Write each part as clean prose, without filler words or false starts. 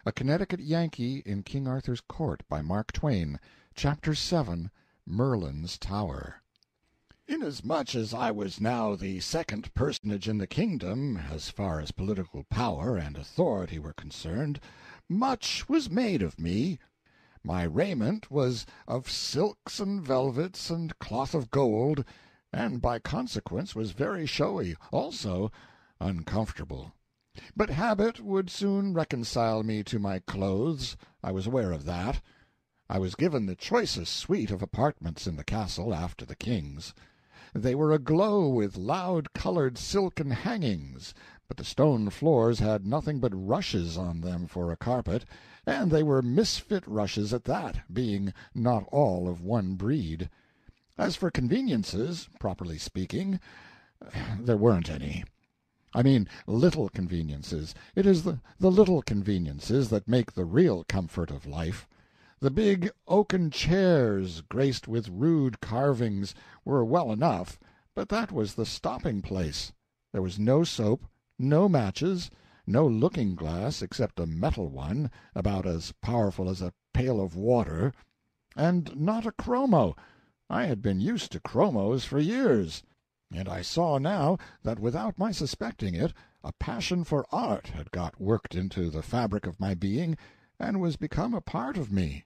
A Connecticut Yankee in King Arthur's Court, by Mark Twain. Chapter 7. Merlin's Tower. Inasmuch as I was now the second personage in the kingdom, as far as political power and authority were concerned, much was made of me. My raiment was of silks and velvets and cloth of gold, and by consequence was very showy, also uncomfortable. But habit would soon reconcile me to my clothes. I was aware of that. I was given the choicest suite of apartments in the castle after the king's. They were aglow with loud-colored silken hangings, but the stone floors had nothing but rushes on them for a carpet, and they were misfit rushes at that, being not all of one breed. As for conveniences, properly speaking, there weren't any. I mean little conveniences. It is the little conveniences that make the real comfort of life. The big oaken chairs, graced with rude carvings, were well enough, but that was the stopping-place. There was no soap, no matches, no looking-glass except a metal one, about as powerful as a pail of water, and not a chromo. I had been used to chromos for years, and I saw now that without my suspecting it, a passion for art had got worked into the fabric of my being, and was become a part of me.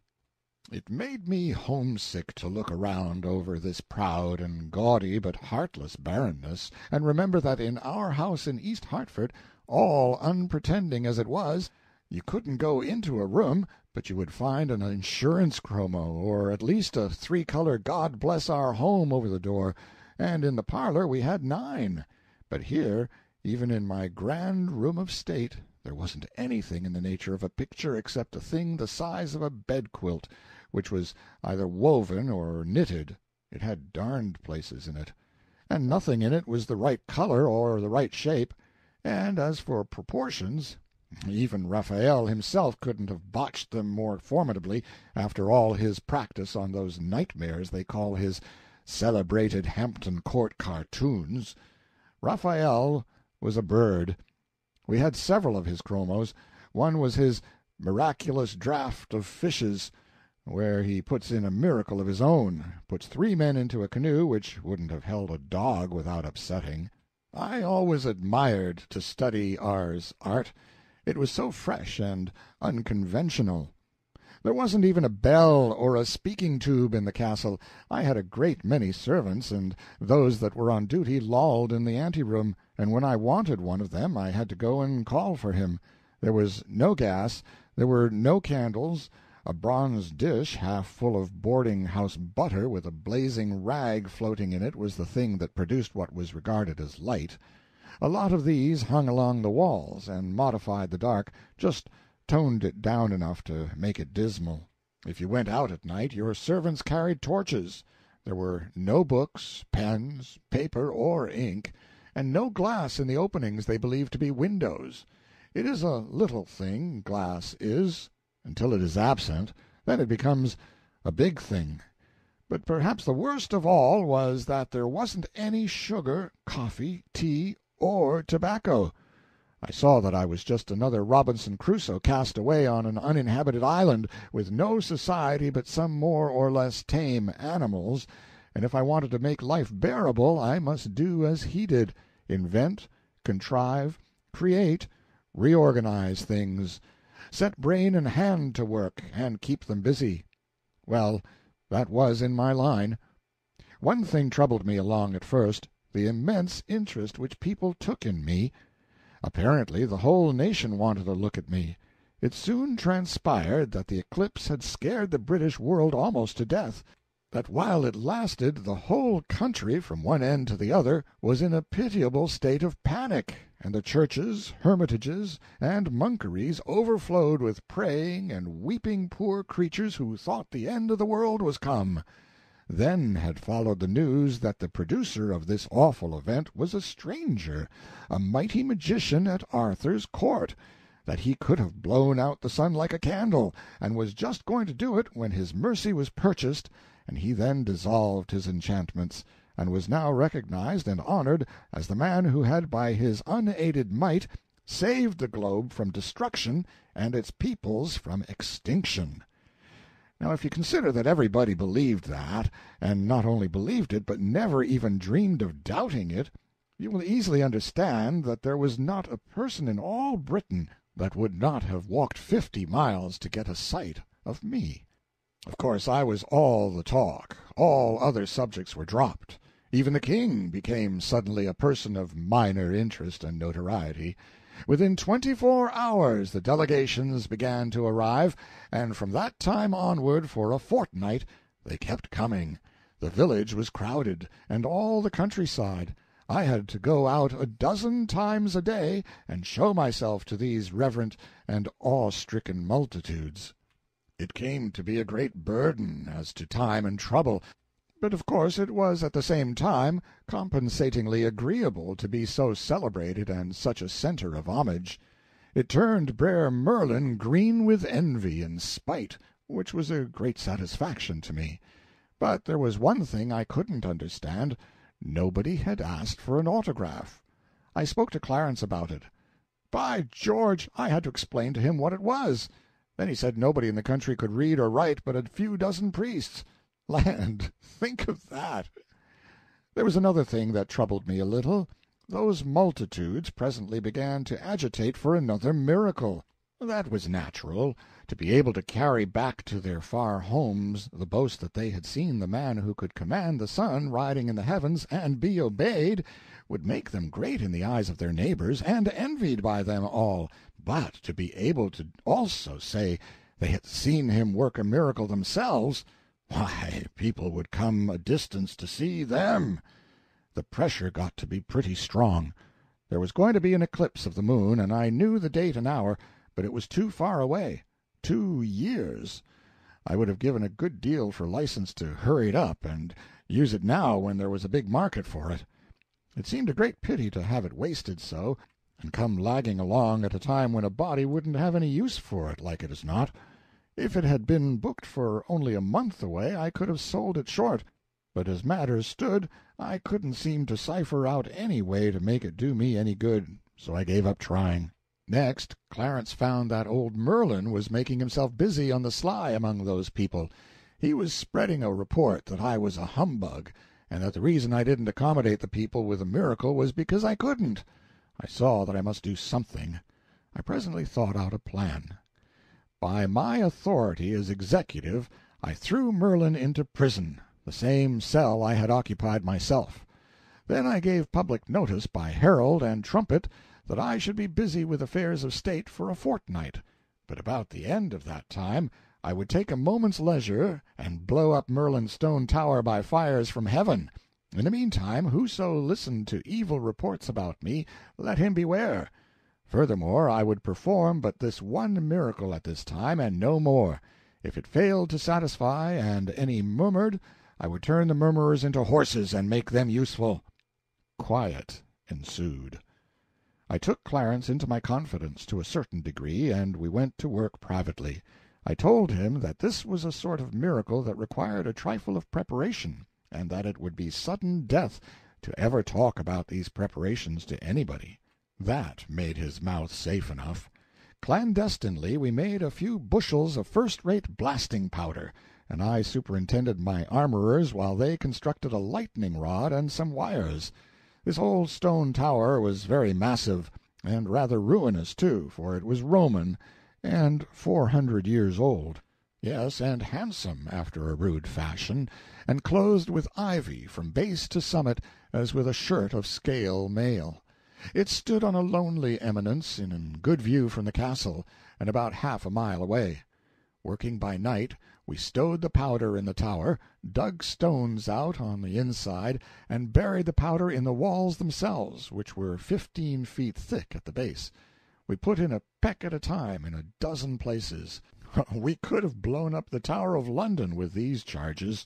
It made me homesick to look around over this proud and gaudy but heartless barrenness, and remember that in our house in East Hartford, all unpretending as it was, you couldn't go into a room but you would find an insurance chromo, or at least a three-color God Bless Our Home over the door, and in the parlor we had 9. But here, even in my grand room of state, there wasn't anything in the nature of a picture except a thing the size of a bed-quilt, which was either woven or knitted. It had darned places in it. And nothing in it was the right color or the right shape. And as for proportions, even Raphael himself couldn't have botched them more formidably, after all his practice on those nightmares they call his celebrated Hampton Court cartoons. Raphael was a bird. We had several of his chromos. One was his miraculous draught of fishes, where he puts in a miracle of his own, puts 3 men into a canoe which wouldn't have held a dog without upsetting. I always admired to study R.'s art. It was so fresh and unconventional. There wasn't even a bell or a speaking-tube in the castle. I had a great many servants, and those that were on duty lolled in the anteroom, and when I wanted one of them I had to go and call for him. There was no gas, there were no candles. A bronze dish half full of boarding-house butter with a blazing rag floating in it was the thing that produced what was regarded as light. A lot of these hung along the walls, and modified the dark, just toned it down enough to make it dismal. If you went out at night, your servants carried torches. There were no books, pens, paper, or ink, and no glass in the openings they believed to be windows. It is a little thing, glass is, until it is absent. Then it becomes a big thing. But perhaps the worst of all was that there wasn't any sugar, coffee, tea, or tobacco. I saw that I was just another Robinson Crusoe cast away on an uninhabited island, with no society but some more or less tame animals, and if I wanted to make life bearable I must do as he did, invent, contrive, create, reorganize things, set brain and hand to work, and keep them busy. Well, that was in my line. One thing troubled me along at first, the immense interest which people took in me. Apparently the whole nation wanted a look at me. It soon transpired that the eclipse had scared the British world almost to death, that while it lasted the whole country, from one end to the other, was in a pitiable state of panic, and the churches, hermitages, and monkeries overflowed with praying and weeping poor creatures who thought the end of the world was come. Then had followed the news that the producer of this awful event was a stranger, a mighty magician at Arthur's court, that he could have blown out the sun like a candle, and was just going to do it when his mercy was purchased, and he then dissolved his enchantments, and was now recognized and honored as the man who had by his unaided might saved the globe from destruction and its peoples from extinction. Now, if you consider that everybody believed that, and not only believed it, but never even dreamed of doubting it, you will easily understand that there was not a person in all Britain that would not have walked 50 miles to get a sight of me. Of course, I was all the talk. All other subjects were dropped. Even the king became suddenly a person of minor interest and notoriety. Within 24 hours the delegations began to arrive, and from that time onward for a fortnight they kept coming. The village was crowded, and all the countryside. I had to go out a dozen times a day and show myself to these reverent and awe-stricken multitudes. It came to be a great burden as to time and trouble, but of course it was at the same time compensatingly agreeable to be so celebrated and such a center of homage. It turned Brer Merlin green with envy and spite, which was a great satisfaction to me. But there was one thing I couldn't understand. Nobody had asked for an autograph. I spoke to Clarence about it. By George, I had to explain to him what it was. Then he said nobody in the country could read or write but a few dozen priests. Land, think of that! There was another thing that troubled me a little. Those multitudes presently began to agitate for another miracle. That was natural. To be able to carry back to their far homes the boast that they had seen the man who could command the sun riding in the heavens and be obeyed would make them great in the eyes of their neighbors and envied by them all. But to be able to also say they had seen him work a miracle themselves, why, people would come a distance to see them. The pressure got to be pretty strong. There was going to be an eclipse of the moon, and I knew the date and hour, but it was too far away. 2 years. I would have given a good deal for license to hurry it up and use it now when there was a big market for it. It seemed a great pity to have it wasted so, and come lagging along at a time when a body wouldn't have any use for it, like it as not. If it had been booked for only a month away, I could have sold it short, but as matters stood, I couldn't seem to cipher out any way to make it do me any good, so I gave up trying. Next, Clarence found that old Merlin was making himself busy on the sly among those people. He was spreading a report that I was a humbug, and that the reason I didn't accommodate the people with a miracle was because I couldn't. I saw that I must do something. I presently thought out a plan. By my authority as executive, I threw Merlin into prison, the same cell I had occupied myself. Then I gave public notice by herald and trumpet that I should be busy with affairs of state for a fortnight, but about the end of that time I would take a moment's leisure and blow up Merlin's stone tower by fires from heaven. In the meantime, whoso listened to evil reports about me, let him beware. Furthermore, I would perform but this one miracle at this time, and no more. If it failed to satisfy, and any murmured, I would turn the murmurers into horses and make them useful. Quiet ensued. I took Clarence into my confidence to a certain degree, and we went to work privately. I told him that this was a sort of miracle that required a trifle of preparation, and that it would be sudden death to ever talk about these preparations to anybody. That made his mouth safe enough. Clandestinely we made a few bushels of first-rate blasting powder, and I superintended my armorers while they constructed a lightning rod and some wires. This old stone tower was very massive, and rather ruinous, too, for it was Roman, and 400 years old. Yes, and handsome, after a rude fashion, and clothed with ivy from base to summit as with a shirt of scale mail. It stood on a lonely eminence in good view from the castle, and about half a mile away. Working by night, we stowed the powder in the tower, dug stones out on the inside, and buried the powder in the walls themselves, which were 15 feet thick at the base. We put in a peck at a time in a dozen places. We could have blown up the Tower of London with these charges.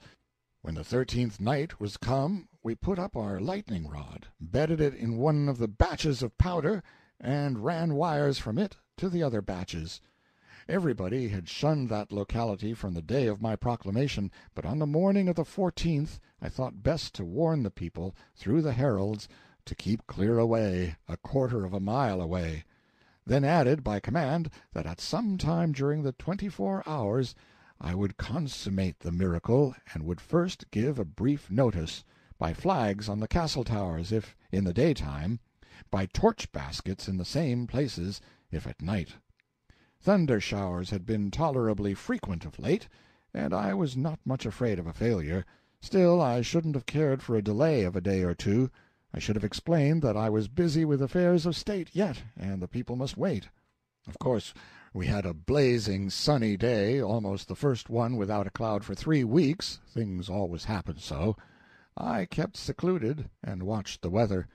When the 13th night was come, we put up our lightning rod, bedded it in one of the batches of powder, and ran wires from it to the other batches. Everybody had shunned that locality from the day of my proclamation, but on the morning of the 14th I thought best to warn the people, through the heralds, to keep clear away, a quarter of a mile away. then added by command that at some time during the 24 hours I would consummate the miracle, and would first give a brief notice, by flags on the castle towers, if in the daytime, by torch baskets in the same places, if at night. Thunder showers had been tolerably frequent of late, and I was not much afraid of a failure. Still, I shouldn't have cared for a delay of a day or two. I should have explained that I was busy with affairs of state yet, and the people must wait. Of course, we had a blazing sunny day, almost the first one without a cloud for 3 weeks. Things always happen so. I kept secluded, and watched the weather.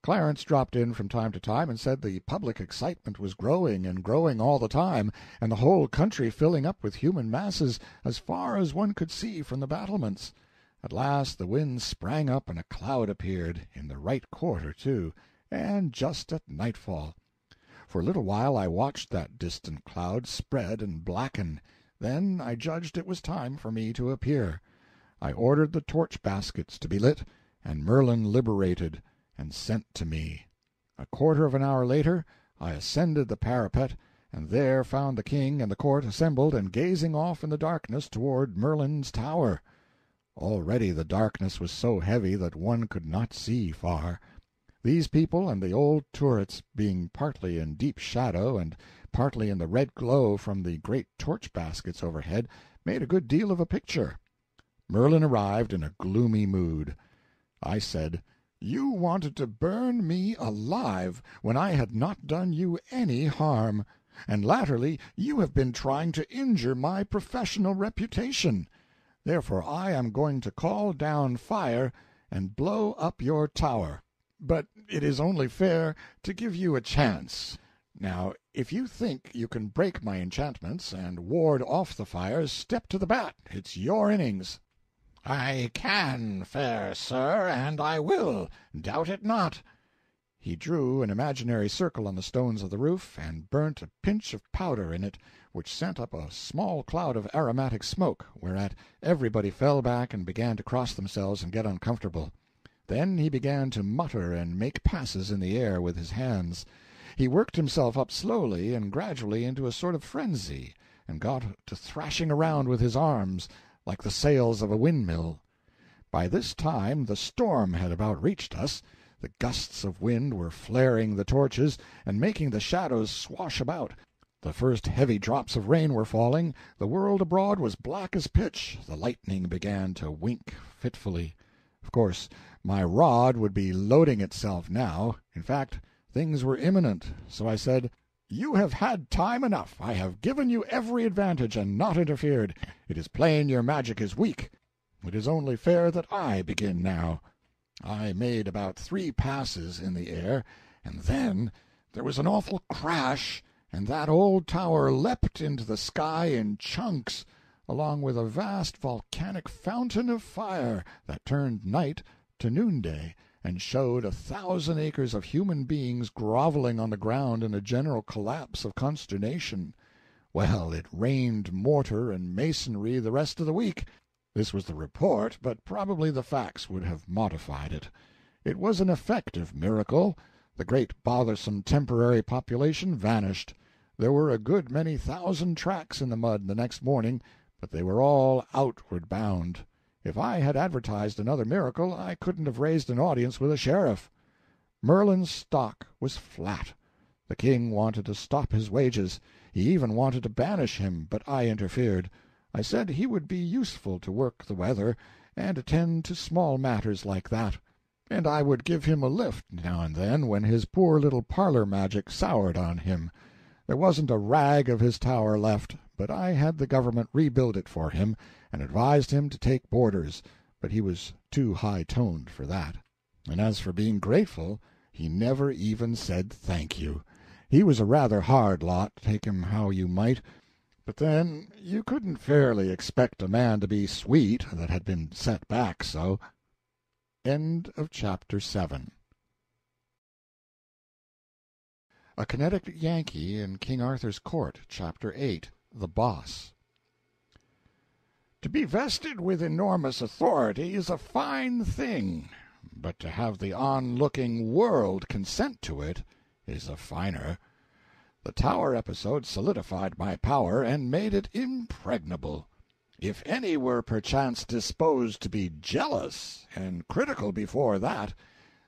Clarence dropped in from time to time, and said the public excitement was growing and growing all the time, and the whole country filling up with human masses as far as one could see from the battlements. At last the wind sprang up, and a cloud appeared, in the right quarter, too, and just at nightfall. For a little while I watched that distant cloud spread and blacken. Then I judged it was time for me to appear. I ordered the torch baskets to be lit, and Merlin liberated, and sent to me. A quarter of an hour later I ascended the parapet, and there found the king and the court assembled and gazing off in the darkness toward Merlin's tower. Already the darkness was so heavy that one could not see far. These people and the old turrets, being partly in deep shadow and partly in the red glow from the great torch baskets overhead, made a good deal of a picture. Merlin arrived in a gloomy mood. I said, "You wanted to burn me alive when I had not done you any harm, and latterly you have been trying to injure my professional reputation. Therefore I am going to call down fire and blow up your tower. But it is only fair to give you a chance. Now, if you think you can break my enchantments and ward off the fires, step to the bat. It's your innings." "I can, fair sir, and I will, doubt it not." He drew an imaginary circle on the stones of the roof, and burnt a pinch of powder in it, which sent up a small cloud of aromatic smoke, whereat everybody fell back and began to cross themselves and get uncomfortable. Then he began to mutter and make passes in the air with his hands. He worked himself up slowly and gradually into a sort of frenzy, and got to thrashing around with his arms, like the sails of a windmill. By this time the storm had about reached us. The gusts of wind were flaring the torches, and making the shadows swash about. The first heavy drops of rain were falling, the world abroad was black as pitch, the lightning began to wink fitfully. Of course, my rod would be loading itself now. In fact, things were imminent, so I said, "You have had time enough. I have given you every advantage, and not interfered. It is plain your magic is weak. It is only fair that I begin now." I made about 3 passes in the air, and then there was an awful crash, and that old tower leapt into the sky in chunks, along with a vast volcanic fountain of fire that turned night to noonday, and showed 1,000 acres of human beings groveling on the ground in a general collapse of consternation. Well, it rained mortar and masonry the rest of the week. This was the report, but probably the facts would have modified it. It was an effective miracle. The great bothersome temporary population vanished. There were a good many thousand tracks in the mud the next morning, but they were all outward bound. If I had advertised another miracle, I couldn't have raised an audience with a sheriff. Merlin's stock was flat. The king wanted to stop his wages. He even wanted to banish him, but I interfered. I said he would be useful to work the weather, and attend to small matters like that, and I would give him a lift now and then when his poor little parlor magic soured on him. There wasn't a rag of his tower left, but I had the government rebuild it for him, and advised him to take boarders, but he was too high-toned for that. And as for being grateful, he never even said thank you. He was a rather hard lot, take him how you might, but then you couldn't fairly expect a man to be sweet that had been set back so. End of chapter 7. A Connecticut Yankee in King Arthur's Court, Chapter 8, The Boss. To be vested with enormous authority is a fine thing, but to have the onlooking world consent to it is a finer. The Tower episode solidified my power and made it impregnable. If any were perchance disposed to be jealous and critical before that,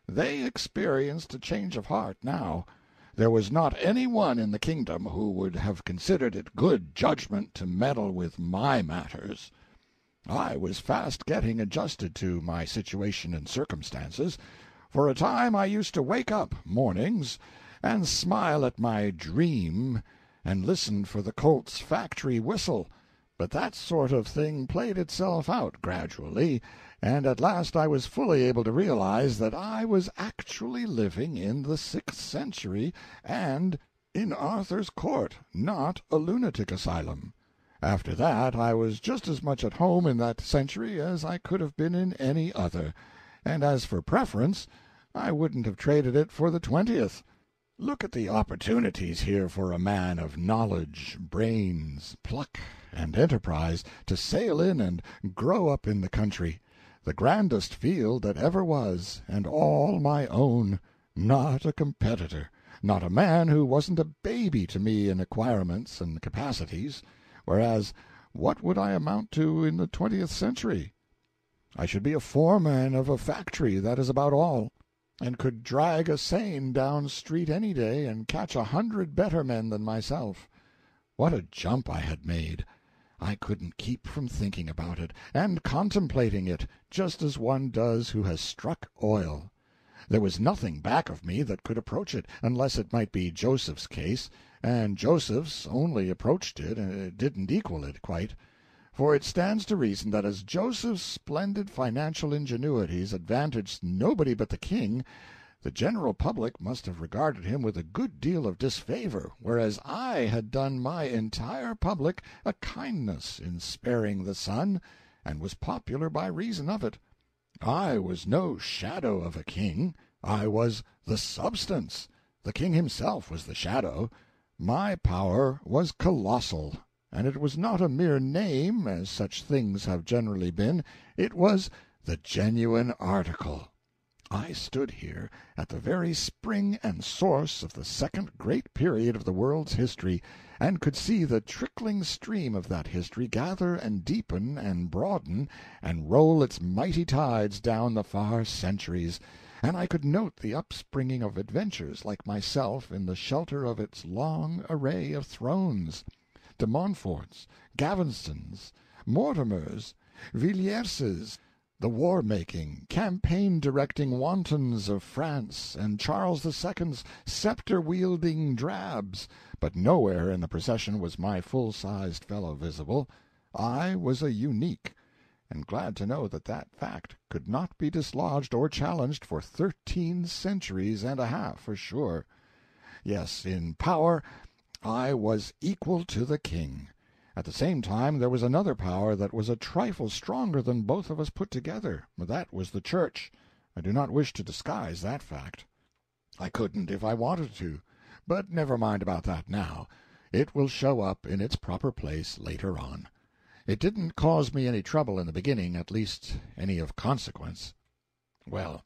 they experienced a change of heart now. There was not any one in the kingdom who would have considered it good judgment to meddle with my matters. I was fast getting adjusted to my situation and circumstances. For a time I used to wake up mornings and smile at my dream and listen for the Colt's factory whistle, but that sort of thing played itself out gradually, and at last I was fully able to realize that I was actually living in the 6th century and in Arthur's court, not a lunatic asylum. After that I was just as much at home in that century as I could have been in any other, and as for preference, I wouldn't have traded it for the 20th. Look at the opportunities here for a man of knowledge, brains, pluck, and enterprise to sail in and grow up in the country, the grandest field that ever was, and all my own, not a competitor, not a man who wasn't a baby to me in acquirements and capacities, whereas what would I amount to in the 20th century? I should be a foreman of a factory, that is about all, and could drag a seine down street any day and catch 100 better men than myself. What a jump I had made! I couldn't keep from thinking about it, and contemplating it, just as one does who has struck oil. There was nothing back of me that could approach it, unless it might be Joseph's case, and Joseph's only approached it, didn't equal it quite. For it stands to reason that as Joseph's splendid financial ingenuities advantaged nobody but the king, the general public must have regarded him with a good deal of disfavor, whereas I had done my entire public a kindness in sparing the son, and was popular by reason of it. I was no shadow of a king. I was the substance. The king himself was the shadow. My power was colossal, and it was not a mere name, as such things have generally been. It was the genuine article. I stood here at the very spring and source of the second great period of the world's history, and could see the trickling stream of that history gather and deepen and broaden, and roll its mighty tides down the far centuries, and I could note the upspringing of adventures like myself in the shelter of its long array of thrones. De Montforts, Gavestons, Mortimers, Villierses, the war-making, campaign-directing wantons of France, and Charles II's sceptre-wielding drabs, but nowhere in the procession was my full-sized fellow visible. I was a unique, and glad to know that that fact could not be dislodged or challenged for 13 centuries and a half, for sure. Yes, in power I was equal to the king. At the same time there was another power that was a trifle stronger than both of us put together. That was the Church. I do not wish to disguise that fact. I couldn't if I wanted to, but never mind about that now. It will show up in its proper place later on. It didn't cause me any trouble in the beginning, at least any of consequence. Well,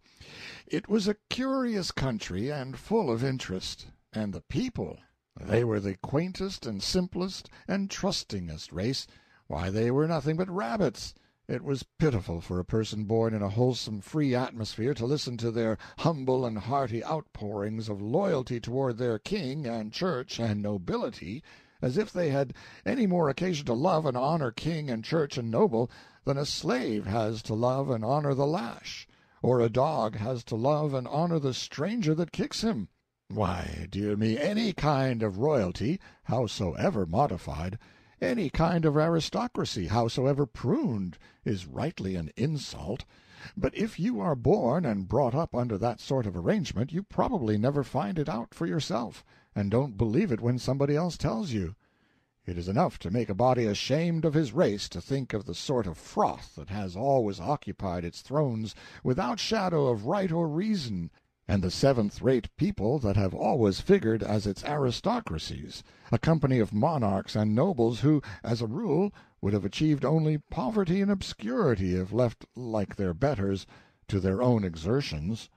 it was a curious country and full of interest, and the people, they were the quaintest and simplest and trustingest race. Why, they were nothing but rabbits. It was pitiful for a person born in a wholesome, free atmosphere to listen to their humble and hearty outpourings of loyalty toward their king and church and nobility, as if they had any more occasion to love and honor king and church and noble than a slave has to love and honor the lash, or a dog has to love and honor the stranger that kicks him. Why, dear me, any kind of royalty, howsoever modified, any kind of aristocracy, howsoever pruned, is rightly an insult. But if you are born and brought up under that sort of arrangement, you probably never find it out for yourself, and don't believe it when somebody else tells you. It is enough to make a body ashamed of his race to think of the sort of froth that has always occupied its thrones without shadow of right or reason, and the seventh-rate people that have always figured as its aristocracies, a company of monarchs and nobles who, as a rule, would have achieved only poverty and obscurity if left, like their betters, to their own exertions.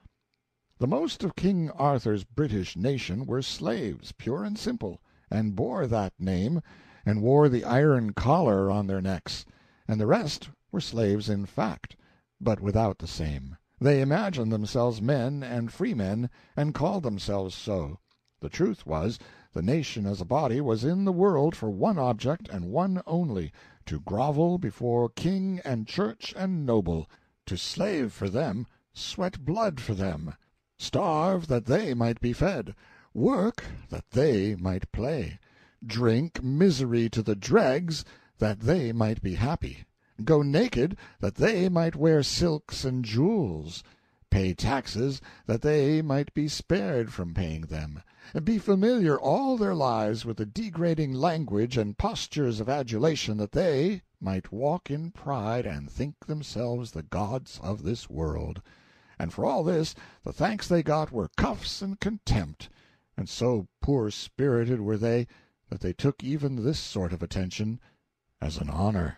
The most of King Arthur's British nation were slaves, pure and simple, and bore that name, and wore the iron collar on their necks, and the rest were slaves in fact, but without the same. They imagined themselves men and freemen, and called themselves so. The truth was, the nation as a body was in the world for one object and one only, to grovel before king and church and noble, to slave for them, sweat blood for them, starve that they might be fed, work that they might play, drink misery to the dregs that they might be happy, go naked that they might wear silks and jewels, pay taxes that they might be spared from paying them, be familiar all their lives with the degrading language and postures of adulation that they might walk in pride and think themselves the gods of this world. And for all this the thanks they got were cuffs and contempt, and so poor-spirited were they that they took even this sort of attention as an honor.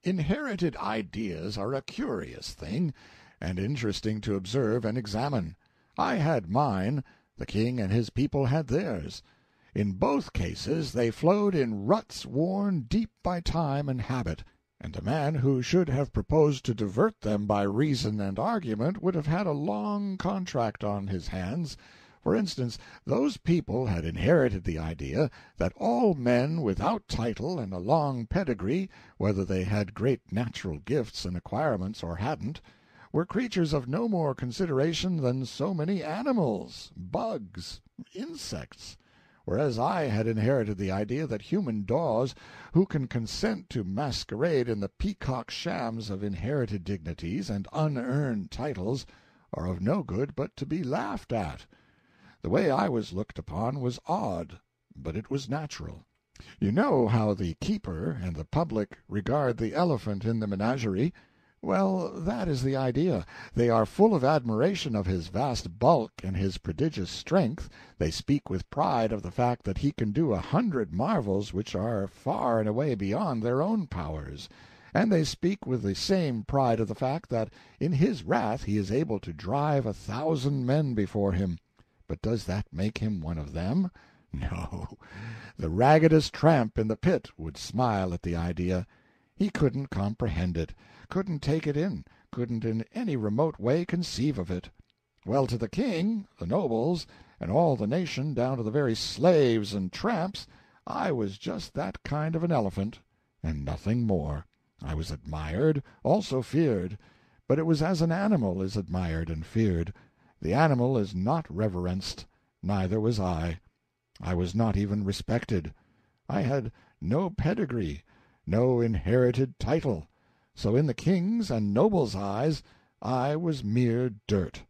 Inherited ideas are a curious thing, and interesting to observe and examine. I had mine, the king and his people had theirs. In both cases they flowed in ruts worn deep by time and habit, and the man who should have proposed to divert them by reason and argument would have had a long contract on his hands. For instance, those people had inherited the idea that all men without title and a long pedigree, whether they had great natural gifts and acquirements or hadn't, were creatures of no more consideration than so many animals, bugs, insects, whereas I had inherited the idea that human daws, who can consent to masquerade in the peacock shams of inherited dignities and unearned titles, are of no good but to be laughed at. The way I was looked upon was odd, but it was natural. You know how the keeper and the public regard the elephant in the menagerie. Well, that is the idea. They are full of admiration of his vast bulk and his prodigious strength. They speak with pride of the fact that he can do 100 marvels which are far and away beyond their own powers. And they speak with the same pride of the fact that in his wrath he is able to drive 1,000 men before him. But does that make him one of them? No. The raggedest tramp in the pit would smile at the idea. He couldn't comprehend it, couldn't take it in, couldn't in any remote way conceive of it. Well, to the king, the nobles, and all the nation, down to the very slaves and tramps, I was just that kind of an elephant, and nothing more. I was admired, also feared, but it was as an animal is admired and feared. The animal is not reverenced, neither was I. I was not even respected. I had no pedigree, no inherited title, so in the king's and nobles' eyes I was mere dirt.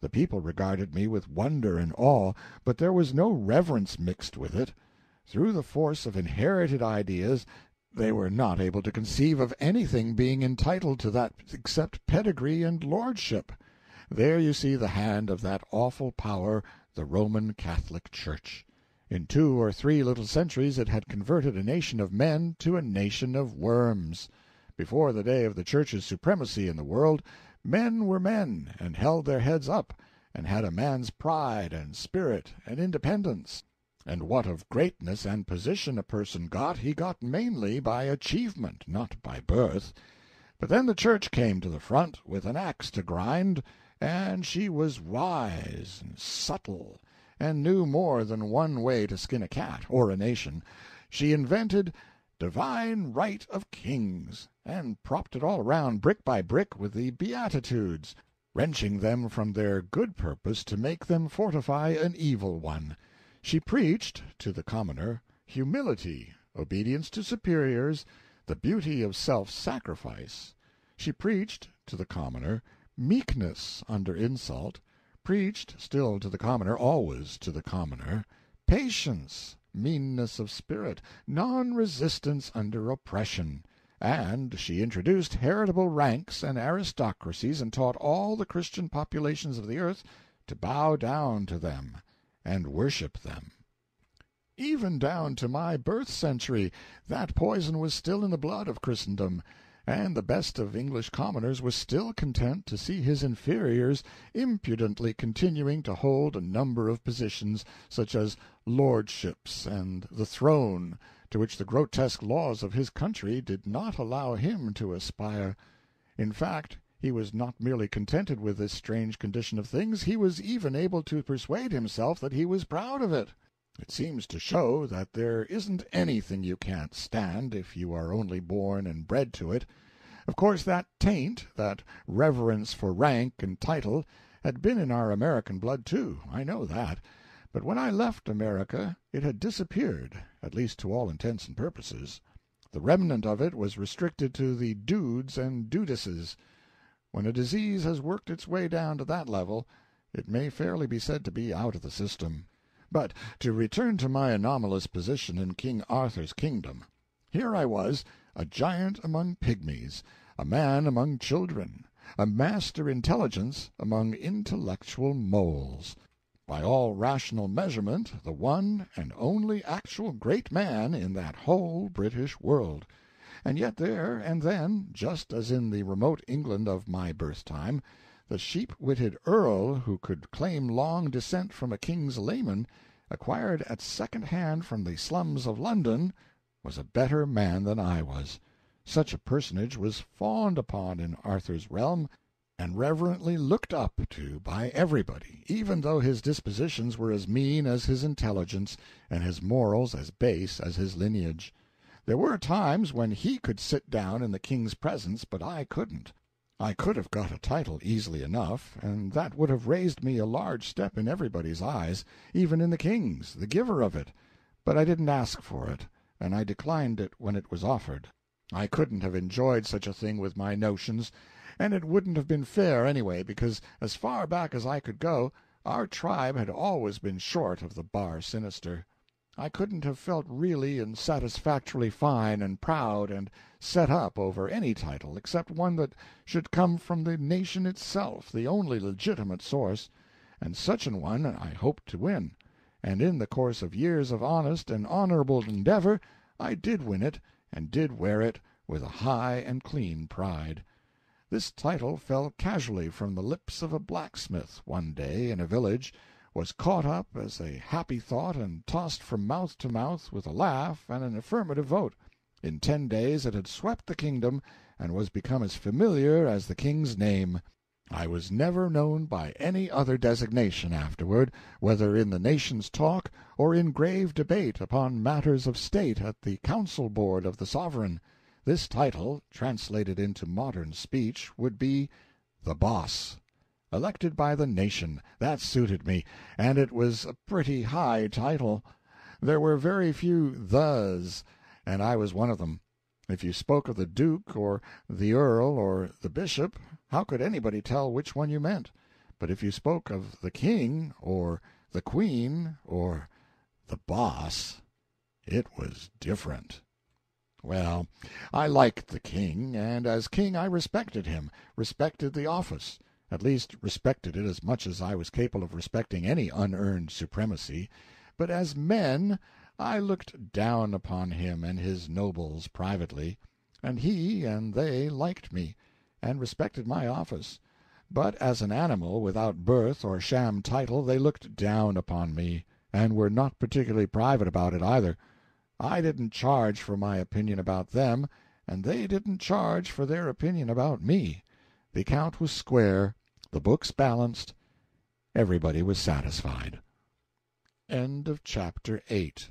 The people regarded me with wonder and awe, but there was no reverence mixed with it. Through the force of inherited ideas they were not able to conceive of anything being entitled to that except pedigree and lordship. There you see the hand of that awful power, the Roman Catholic Church. In 2 or 3 little centuries it had converted a nation of men to a nation of worms. Before the day of the Church's supremacy in the world, men were men, and held their heads up, and had a man's pride and spirit and independence. And what of greatness and position a person got, he got mainly by achievement, not by birth. But then the Church came to the front with an axe to grind, and she was wise and subtle, and knew more than one way to skin a cat, or a nation. She invented divine right of kings, and propped it all around brick by brick with the Beatitudes, wrenching them from their good purpose to make them fortify an evil one. She preached, to the commoner, humility, obedience to superiors, the beauty of self-sacrifice. She preached, to the commoner, meekness under insult, preached, still to the commoner, always to the commoner, patience, meanness of spirit, non-resistance under oppression, and she introduced heritable ranks and aristocracies and taught all the Christian populations of the earth to bow down to them and worship them. Even down to my birth century, that poison was still in the blood of Christendom, and the best of English commoners was still content to see his inferiors impudently continuing to hold a number of positions, such as lordships and the throne, to which the grotesque laws of his country did not allow him to aspire. In fact, he was not merely contented with this strange condition of things, he was even able to persuade himself that he was proud of it. It seems to show that there isn't anything you can't stand if you are only born and bred to it. Of course that taint, that reverence for rank and title, had been in our American blood too, I know that, but when I left America it had disappeared, at least to all intents and purposes. The remnant of it was restricted to the dudes and dudesses. When a disease has worked its way down to that level, it may fairly be said to be out of the system. But to return to my anomalous position in King Arthur's kingdom. Here I was, a giant among pygmies, a man among children, a master intelligence among intellectual moles. By all rational measurement, the one and only actual great man in that whole British world. And yet there and then, just as in the remote England of my birth-time, the sheep-witted earl who could claim long descent from a king's leman, acquired at second hand from the slums of London, was a better man than I was. Such a personage was fawned upon in Arthur's realm, and reverently looked up to by everybody, even though his dispositions were as mean as his intelligence, and his morals as base as his lineage. There were times when he could sit down in the king's presence, but I couldn't. I could have got a title easily enough, and that would have raised me a large step in everybody's eyes, even in the king's, the giver of it, but I didn't ask for it, and I declined it when it was offered. I couldn't have enjoyed such a thing with my notions, and it wouldn't have been fair anyway, because as far back as I could go, our tribe had always been short of the bar sinister. I couldn't have felt really and satisfactorily fine and proud and set up over any title except one that should come from the nation itself, the only legitimate source, and such an one I hoped to win, and in the course of years of honest and honorable endeavor I did win it and did wear it with a high and clean pride. This title fell casually from the lips of a blacksmith one day in a village, was caught up as a happy thought and tossed from mouth to mouth with a laugh and an affirmative vote. In 10 days it had swept the kingdom and was become as familiar as the king's name. I was never known by any other designation afterward, whether in the nation's talk or in grave debate upon matters of state at the council board of the sovereign. This title, translated into modern speech, would be the Boss. Elected by the nation, that suited me, and it was a pretty high title. There were very few "thes," and I was one of them. If you spoke of the Duke or the Earl or the Bishop, how could anybody tell which one you meant? But if you spoke of the King or the Queen or the Boss, it was different. Well, I liked the King, and as King I respected him, respected the office. At least respected it as much as I was capable of respecting any unearned supremacy, but as men I looked down upon him and his nobles privately, and he and they liked me, and respected my office, but as an animal without birth or sham title they looked down upon me, and were not particularly private about it either. I didn't charge for my opinion about them, and they didn't charge for their opinion about me. The account was square, the books balanced, everybody was satisfied. End of chapter 8.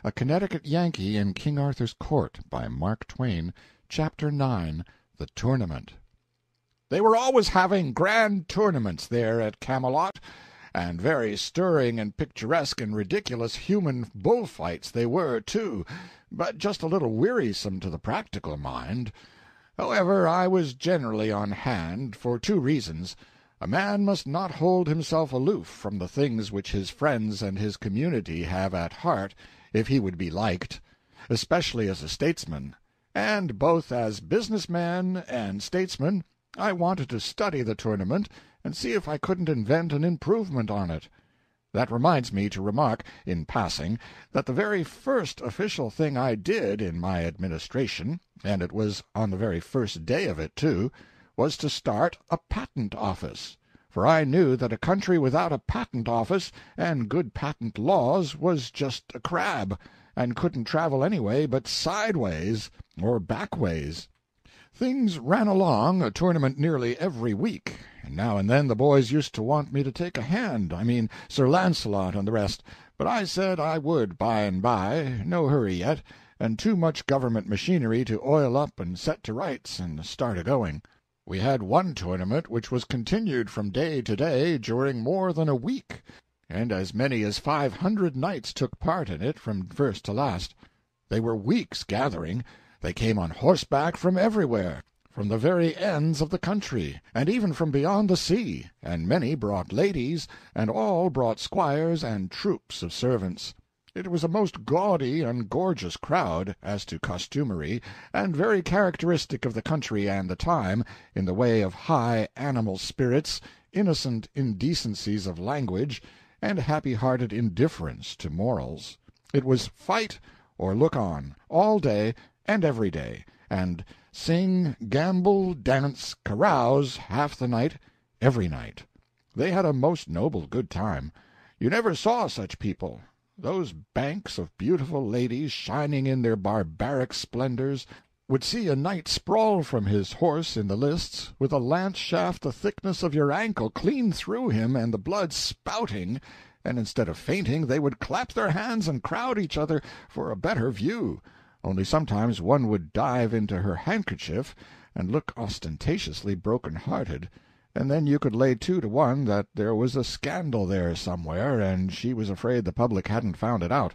A Connecticut Yankee in King Arthur's Court, by Mark Twain. Chapter 9. The Tournament. They were always having grand tournaments there at Camelot, and very stirring and picturesque and ridiculous human bullfights they were, too, but just a little wearisome to the practical mind. However, I was generally on hand, for 2 reasons. A man must not hold himself aloof from the things which his friends and his community have at heart, if he would be liked, especially as a statesman, and both as business man and statesman I wanted to study the tournament and see if I couldn't invent an improvement on it. That reminds me to remark, in passing, that the very first official thing I did in my administration, and it was on the very first day of it, too, was to start a patent office. For I knew that a country without a patent office and good patent laws was just a crab, and couldn't travel any way but sideways or backways. Things ran along, a tournament nearly every week, and now and then the boys used to want me to take a hand, I mean Sir Launcelot and the rest, but I said I would by and by, no hurry yet, and too much government machinery to oil up and set to rights and start a-going. We had one tournament which was continued from day to day during more than a week, and as many as 500 knights took part in it from first to last. They were weeks gathering. They came on horseback from everywhere, from the very ends of the country, and even from beyond the sea, and many brought ladies, and all brought squires and troops of servants. It was a most gaudy and gorgeous crowd, as to costumery, and very characteristic of the country and the time, in the way of high animal spirits, innocent indecencies of language, and happy-hearted indifference to morals. It was fight or look on, all day and every day, and sing, gamble, dance, carouse half the night, every night. They had a most noble good time. You never saw such people. Those banks of beautiful ladies, shining in their barbaric splendors, would see a knight sprawl from his horse in the lists, with a lance shaft the thickness of your ankle clean through him and the blood spouting, and instead of fainting they would clap their hands and crowd each other for a better view, only sometimes one would dive into her handkerchief and look ostentatiously broken-hearted, and then you could lay 2 to 1 that there was a scandal there somewhere, and she was afraid the public hadn't found it out.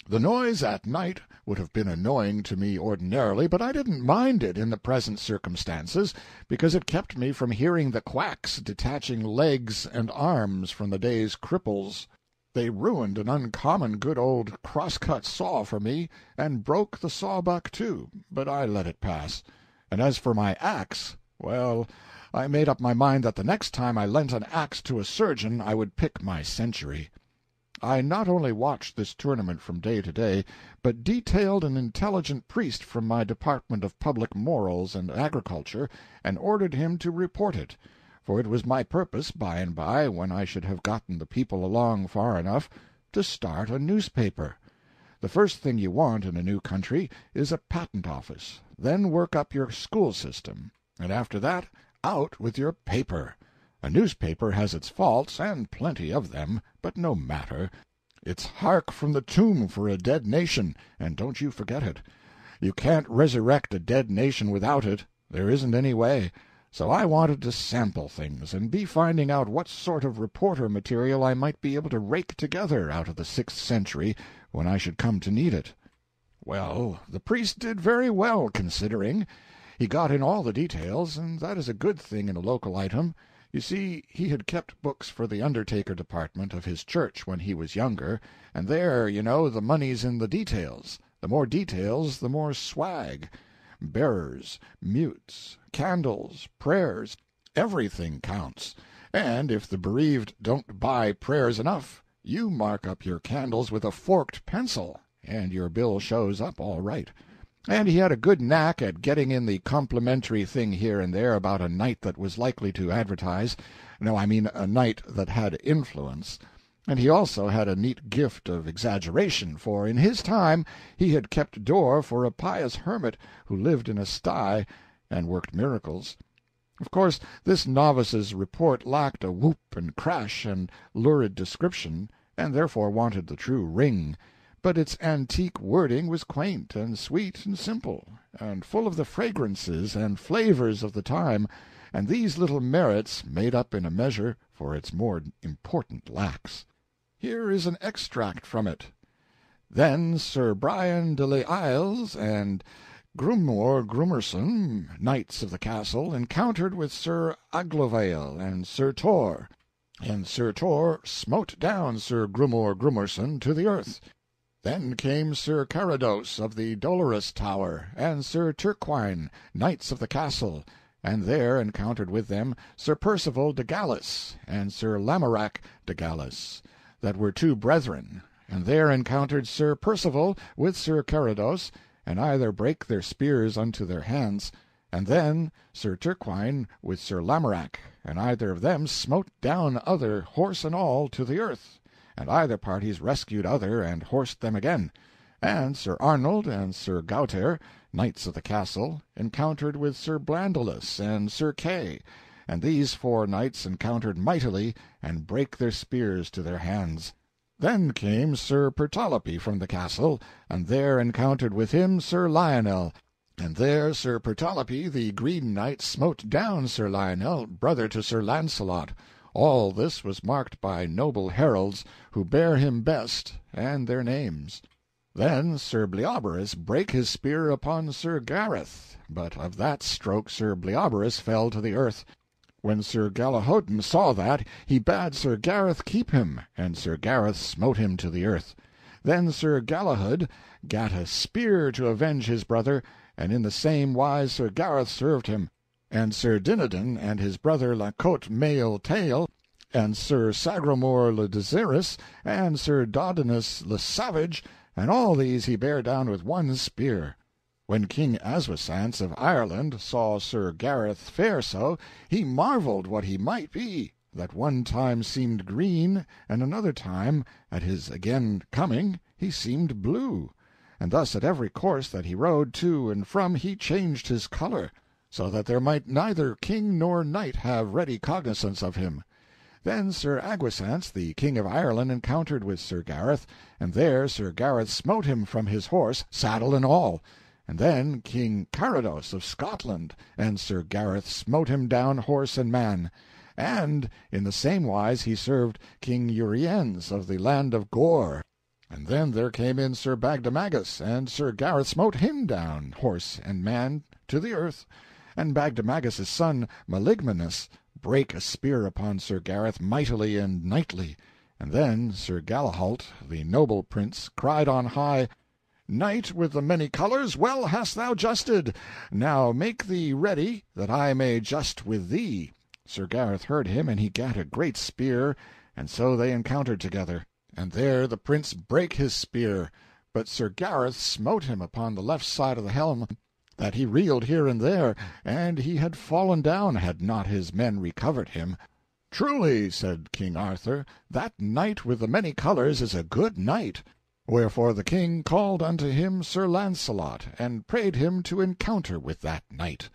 The noise at night would have been annoying to me ordinarily, but I didn't mind it in the present circumstances, because it kept me from hearing the quacks detaching legs and arms from the day's cripples. They ruined an uncommon good old cross-cut saw for me, and broke the sawbuck too, but I let it pass. And as for my axe, well, I made up my mind that the next time I lent an axe to a surgeon I would pick my century. I not only watched this tournament from day to day, but detailed an intelligent priest from my Department of Public Morals and Agriculture, and ordered him to report it, for it was my purpose, by and by, when I should have gotten the people along far enough, to start a newspaper. The first thing you want in a new country is a patent office, then work up your school system, and after that, out with your paper. A newspaper has its faults, and plenty of them, but no matter. It's hark from the tomb for a dead nation, and don't you forget it. You can't resurrect a dead nation without it. There isn't any way. So I wanted to sample things, and be finding out what sort of reporter material I might be able to rake together out of the 6th century when I should come to need it. Well, the priest did very well, considering. He got in all the details, and that is a good thing in a local item. You see, he had kept books for the undertaker department of his church when he was younger, and there, you know, the money's in the details. The more details, the more swag. Bearers, mutes, candles, prayers, everything counts. And if the bereaved don't buy prayers enough, you mark up your candles with a forked pencil, and your bill shows up all right. And he had a good knack at getting in the complimentary thing here and there about a knight that was likely to advertise. No, I mean a knight that had influence. And he also had a neat gift of exaggeration, for in his time he had kept door for a pious hermit who lived in a sty and worked miracles. Of course, this novice's report lacked a whoop and crash and lurid description, and therefore wanted the true ring. But its antique wording was quaint and sweet and simple, and full of the fragrances and flavors of the time, and these little merits made up in a measure for its more important lacks. Here is an extract from it. Then Sir Brian de les Isles and Grummore Grummerson, knights of the castle, encountered with Sir Aglovale and Sir Tor, and Sir Tor smote down Sir Grummore Grummerson to the earth. Then came Sir Carados of the Dolorous Tower, and Sir Turquine, knights of the castle, and there encountered with them Sir Percival de Galis and Sir Lamorak de Galis. that were two brethren, and there encountered Sir Percivale with Sir Carados, and either brake their spears unto their hands, and then Sir Turquine with Sir Lamorak, and either of them smote down other, horse and all, to the earth, and either parties rescued other and horsed them again. And Sir Arnold and Sir Gauter, knights of the castle, encountered with Sir Blandolus and Sir Kay, and these four knights encountered mightily, and brake their spears to their hands. Then came Sir Pertolope from the castle, and there encountered with him Sir Lionel, and there Sir Pertolope the Green Knight smote down Sir Lionel, brother to Sir Launcelot. All this was marked by noble heralds, who bare him best, and their names. Then Sir Bleoberis brake his spear upon Sir Gareth, but of that stroke Sir Bleoberis fell to the earth. When Sir Galihodin saw that, he bade Sir Gareth keep him, and Sir Gareth smote him to the earth. Then Sir Galahad gat a spear to avenge his brother, and in the same wise Sir Gareth served him. And Sir Dinadan and his brother La Cote Male Tail, and Sir Sagramore le Desirous, and Sir Dodinas le Savage, and all these he bare down with one spear. When King Aswisance of Ireland saw Sir Gareth fare so, he marvelled what he might be, that one time seemed green, and another time, at his again coming, he seemed blue. And thus at every course that he rode to and from he changed his colour, so that there might neither king nor knight have ready cognizance of him. Then Sir Agwisance, the King of Ireland, encountered with Sir Gareth, and there Sir Gareth smote him from his horse, saddle and all. And then King Carados of Scotland, and Sir Gareth smote him down horse and man. And in the same wise he served King Uriens of the land of Gore. And then there came in Sir Bagdemagus, and Sir Gareth smote him down, horse and man, to the earth. And Bagdemagus' son Maligmanus brake a spear upon Sir Gareth mightily and knightly. And then Sir Galahalt, the noble prince, cried on high, Knight with the many colours, well hast thou justed. Now make thee ready, that I may just with thee. Sir Gareth heard him, and he gat a great spear, and so they encountered together. And there the prince brake his spear, but Sir Gareth smote him upon the left side of the helm, that he reeled here and there, and he had fallen down had not his men recovered him. Truly, said King Arthur, that knight with the many colours is a good knight. Wherefore the king called unto him Sir Launcelot, and prayed him to encounter with that knight.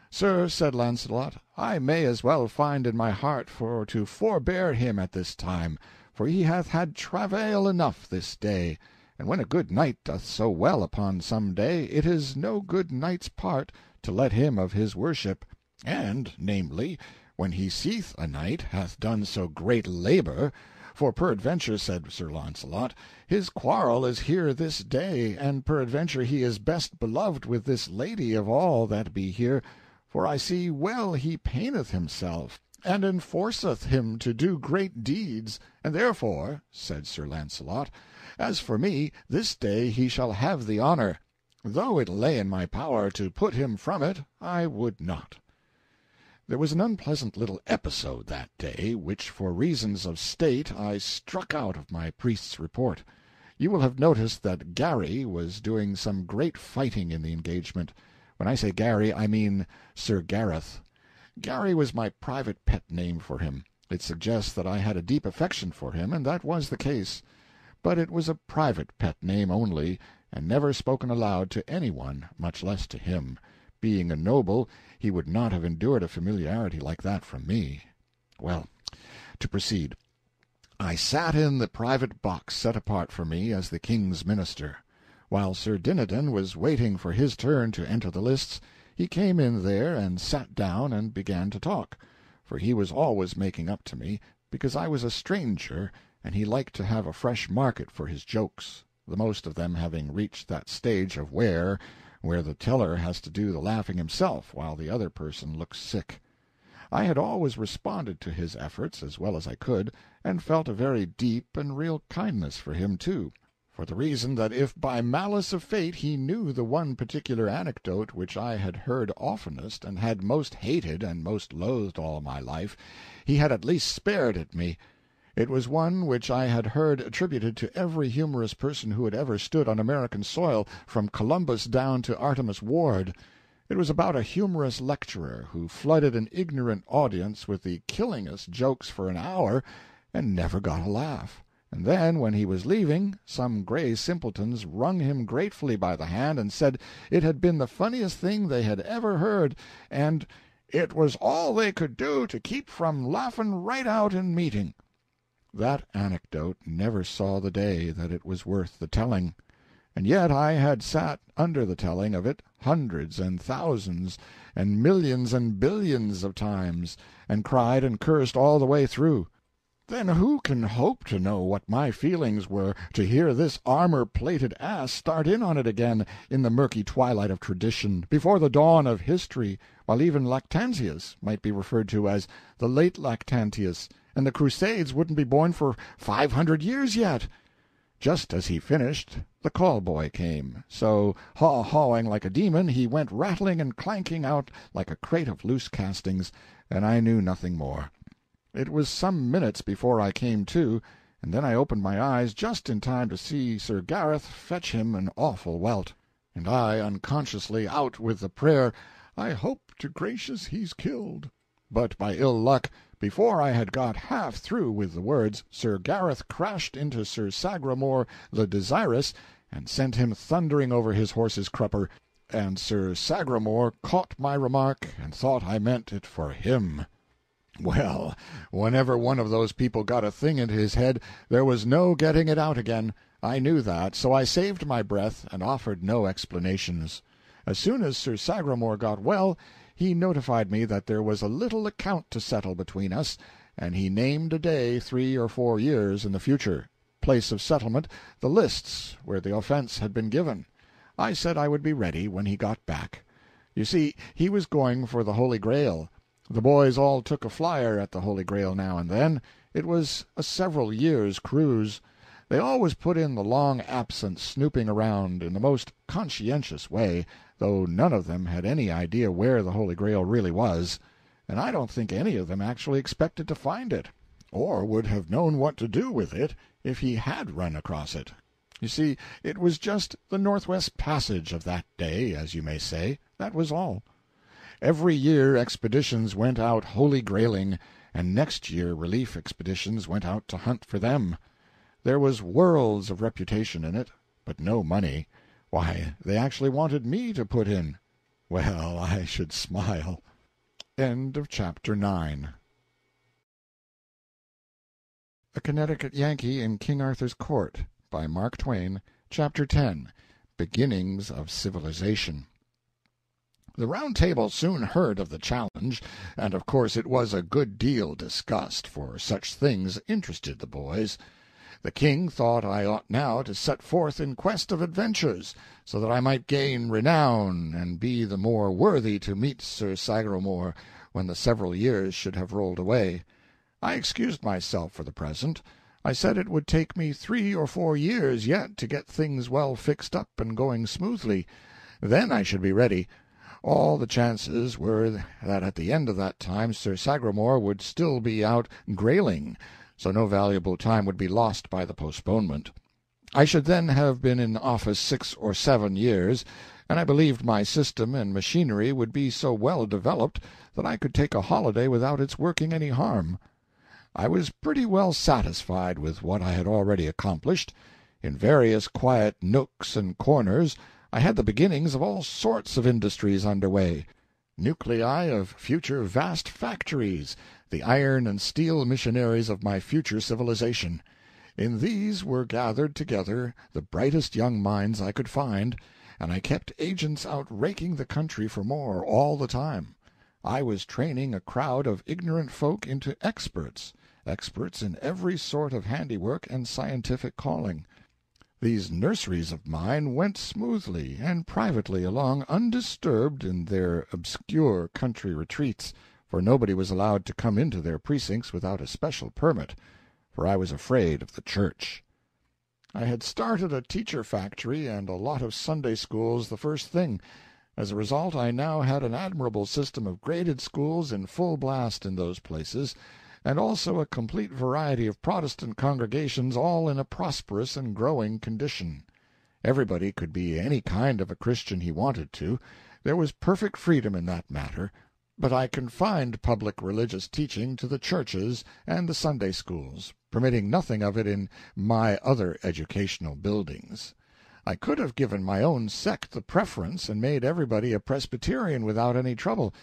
Sir, said Launcelot, I may as well find in my heart for to forbear him at this time, for he hath had travail enough this day. And when a good knight doth so well upon some day, it is no good knight's part to let him of his worship. And, namely, when he seeth a knight hath done so great labour, for peradventure, said Sir Launcelot, his quarrel is here this day, and peradventure he is best beloved with this lady of all that be here, for I see well he paineth himself, and enforceth him to do great deeds, and therefore, said Sir Launcelot, as for me, this day he shall have the honour. Though it lay in my power to put him from it, I would not. There was an unpleasant little episode that day, which for reasons of state I struck out of my priest's report. You will have noticed that Gary was doing some great fighting in the engagement. When I say Gary, I mean Sir Gareth. Gary was my private pet name for him. It suggests that I had a deep affection for him, and that was the case. But it was a private pet name only, and never spoken aloud to any one, much less to him. Being a noble, he would not have endured a familiarity like that from me. Well, to proceed. I sat in the private box set apart for me as the king's minister. While Sir Dinadan was waiting for his turn to enter the lists, he came in there and sat down and began to talk, for he was always making up to me, because I was a stranger, and he liked to have a fresh market for his jokes, the most of them having reached that stage of wear where the teller has to do the laughing himself while the other person looks sick. I had always responded to his efforts as well as I could, and felt a very deep and real kindness for him, too, for the reason that if by malice of fate he knew the one particular anecdote which I had heard oftenest, and had most hated and most loathed all my life, he had at least spared it me. It was one which I had heard attributed to every humorous person who had ever stood on American soil, from Columbus down to Artemus Ward. It was about a humorous lecturer who flooded an ignorant audience with the killingest jokes for an hour and never got a laugh. And then, when he was leaving, some gray simpletons wrung him gratefully by the hand and said it had been the funniest thing they had ever heard, and "it was all they could do to keep from laughing right out in meeting." That anecdote never saw the day that it was worth the telling. And yet I had sat under the telling of it hundreds and thousands and millions and billions of times, and cried and cursed all the way through. Then who can hope to know what my feelings were to hear this armor-plated ass start in on it again, in the murky twilight of tradition, before the dawn of history, while even Lactantius might be referred to as the late Lactantius, and the Crusades wouldn't be born for 500 years yet? Just as he finished, the call-boy came, so, haw-hawing like a demon, he went rattling and clanking out like a crate of loose castings, and I knew nothing more. It was some minutes before I came to, and then I opened my eyes just in time to see Sir Gareth fetch him an awful welt, and I unconsciously out with the prayer, "I hope to gracious he's killed." But by ill luck, before I had got half through with the words, Sir Gareth crashed into Sir Sagramore le Desirous, and sent him thundering over his horse's crupper, and Sir Sagramore caught my remark and thought I meant it for him. Well, whenever one of those people got a thing into his head, there was no getting it out again. I knew that, so I saved my breath and offered no explanations. As soon as Sir Sagramore got well, he notified me that there was a little account to settle between us, and he named a day 3 or 4 years in the future, place of settlement, the lists where the offence had been given. I said I would be ready when he got back. You see, he was going for the Holy Grail. The boys all took a flyer at the Holy Grail now and then. It was a several years' cruise. They always put in the long absence snooping around in the most conscientious way, though none of them had any idea where the Holy Grail really was, and I don't think any of them actually expected to find it, or would have known what to do with it if he had run across it. You see, it was just the Northwest Passage of that day, as you may say. That was all. Every year expeditions went out Holy Grailing, and next year relief expeditions went out to hunt for them. There was worlds of reputation in it, but no money. Why, they actually wanted me to put in. Well, I should smile. End of chapter 9. A Connecticut Yankee in King Arthur's Court, by Mark Twain, Chapter 10, Beginnings of Civilization. The Round Table soon heard of the challenge, and of course it was a good deal discussed, for such things interested the boys. The king thought I ought now to set forth in quest of adventures, so that I might gain renown, and be the more worthy to meet Sir Sagramore when the several years should have rolled away. I excused myself for the present. I said it would take me 3 or 4 years yet to get things well fixed up and going smoothly. Then I should be ready. All the chances were that at the end of that time Sir Sagramore would still be out grailing, so no valuable time would be lost by the postponement. I should then have been in office 6 or 7 years, and I believed my system and machinery would be so well developed that I could take a holiday without its working any harm. I was pretty well satisfied with what I had already accomplished. In various quiet nooks and corners I had the beginnings of all sorts of industries under way, nuclei of future vast factories, the iron and steel missionaries of my future civilization. In these were gathered together the brightest young minds I could find, and I kept agents out raking the country for more all the time. I was training a crowd of ignorant folk into experts in every sort of handiwork and scientific calling. These nurseries of mine went smoothly and privately along undisturbed in their obscure country retreats, for nobody was allowed to come into their precincts without a special permit, for I was afraid of the church. I had started a teacher factory and a lot of Sunday schools the first thing. As a result, I now had an admirable system of graded schools in full blast in those places, and also a complete variety of Protestant congregations, all in a prosperous and growing condition. Everybody could be any kind of a Christian he wanted to. There was perfect freedom in that matter, but I confined public religious teaching to the churches and the Sunday schools, permitting nothing of it in my other educational buildings. I could have given my own sect the preference and made everybody a Presbyterian without any trouble,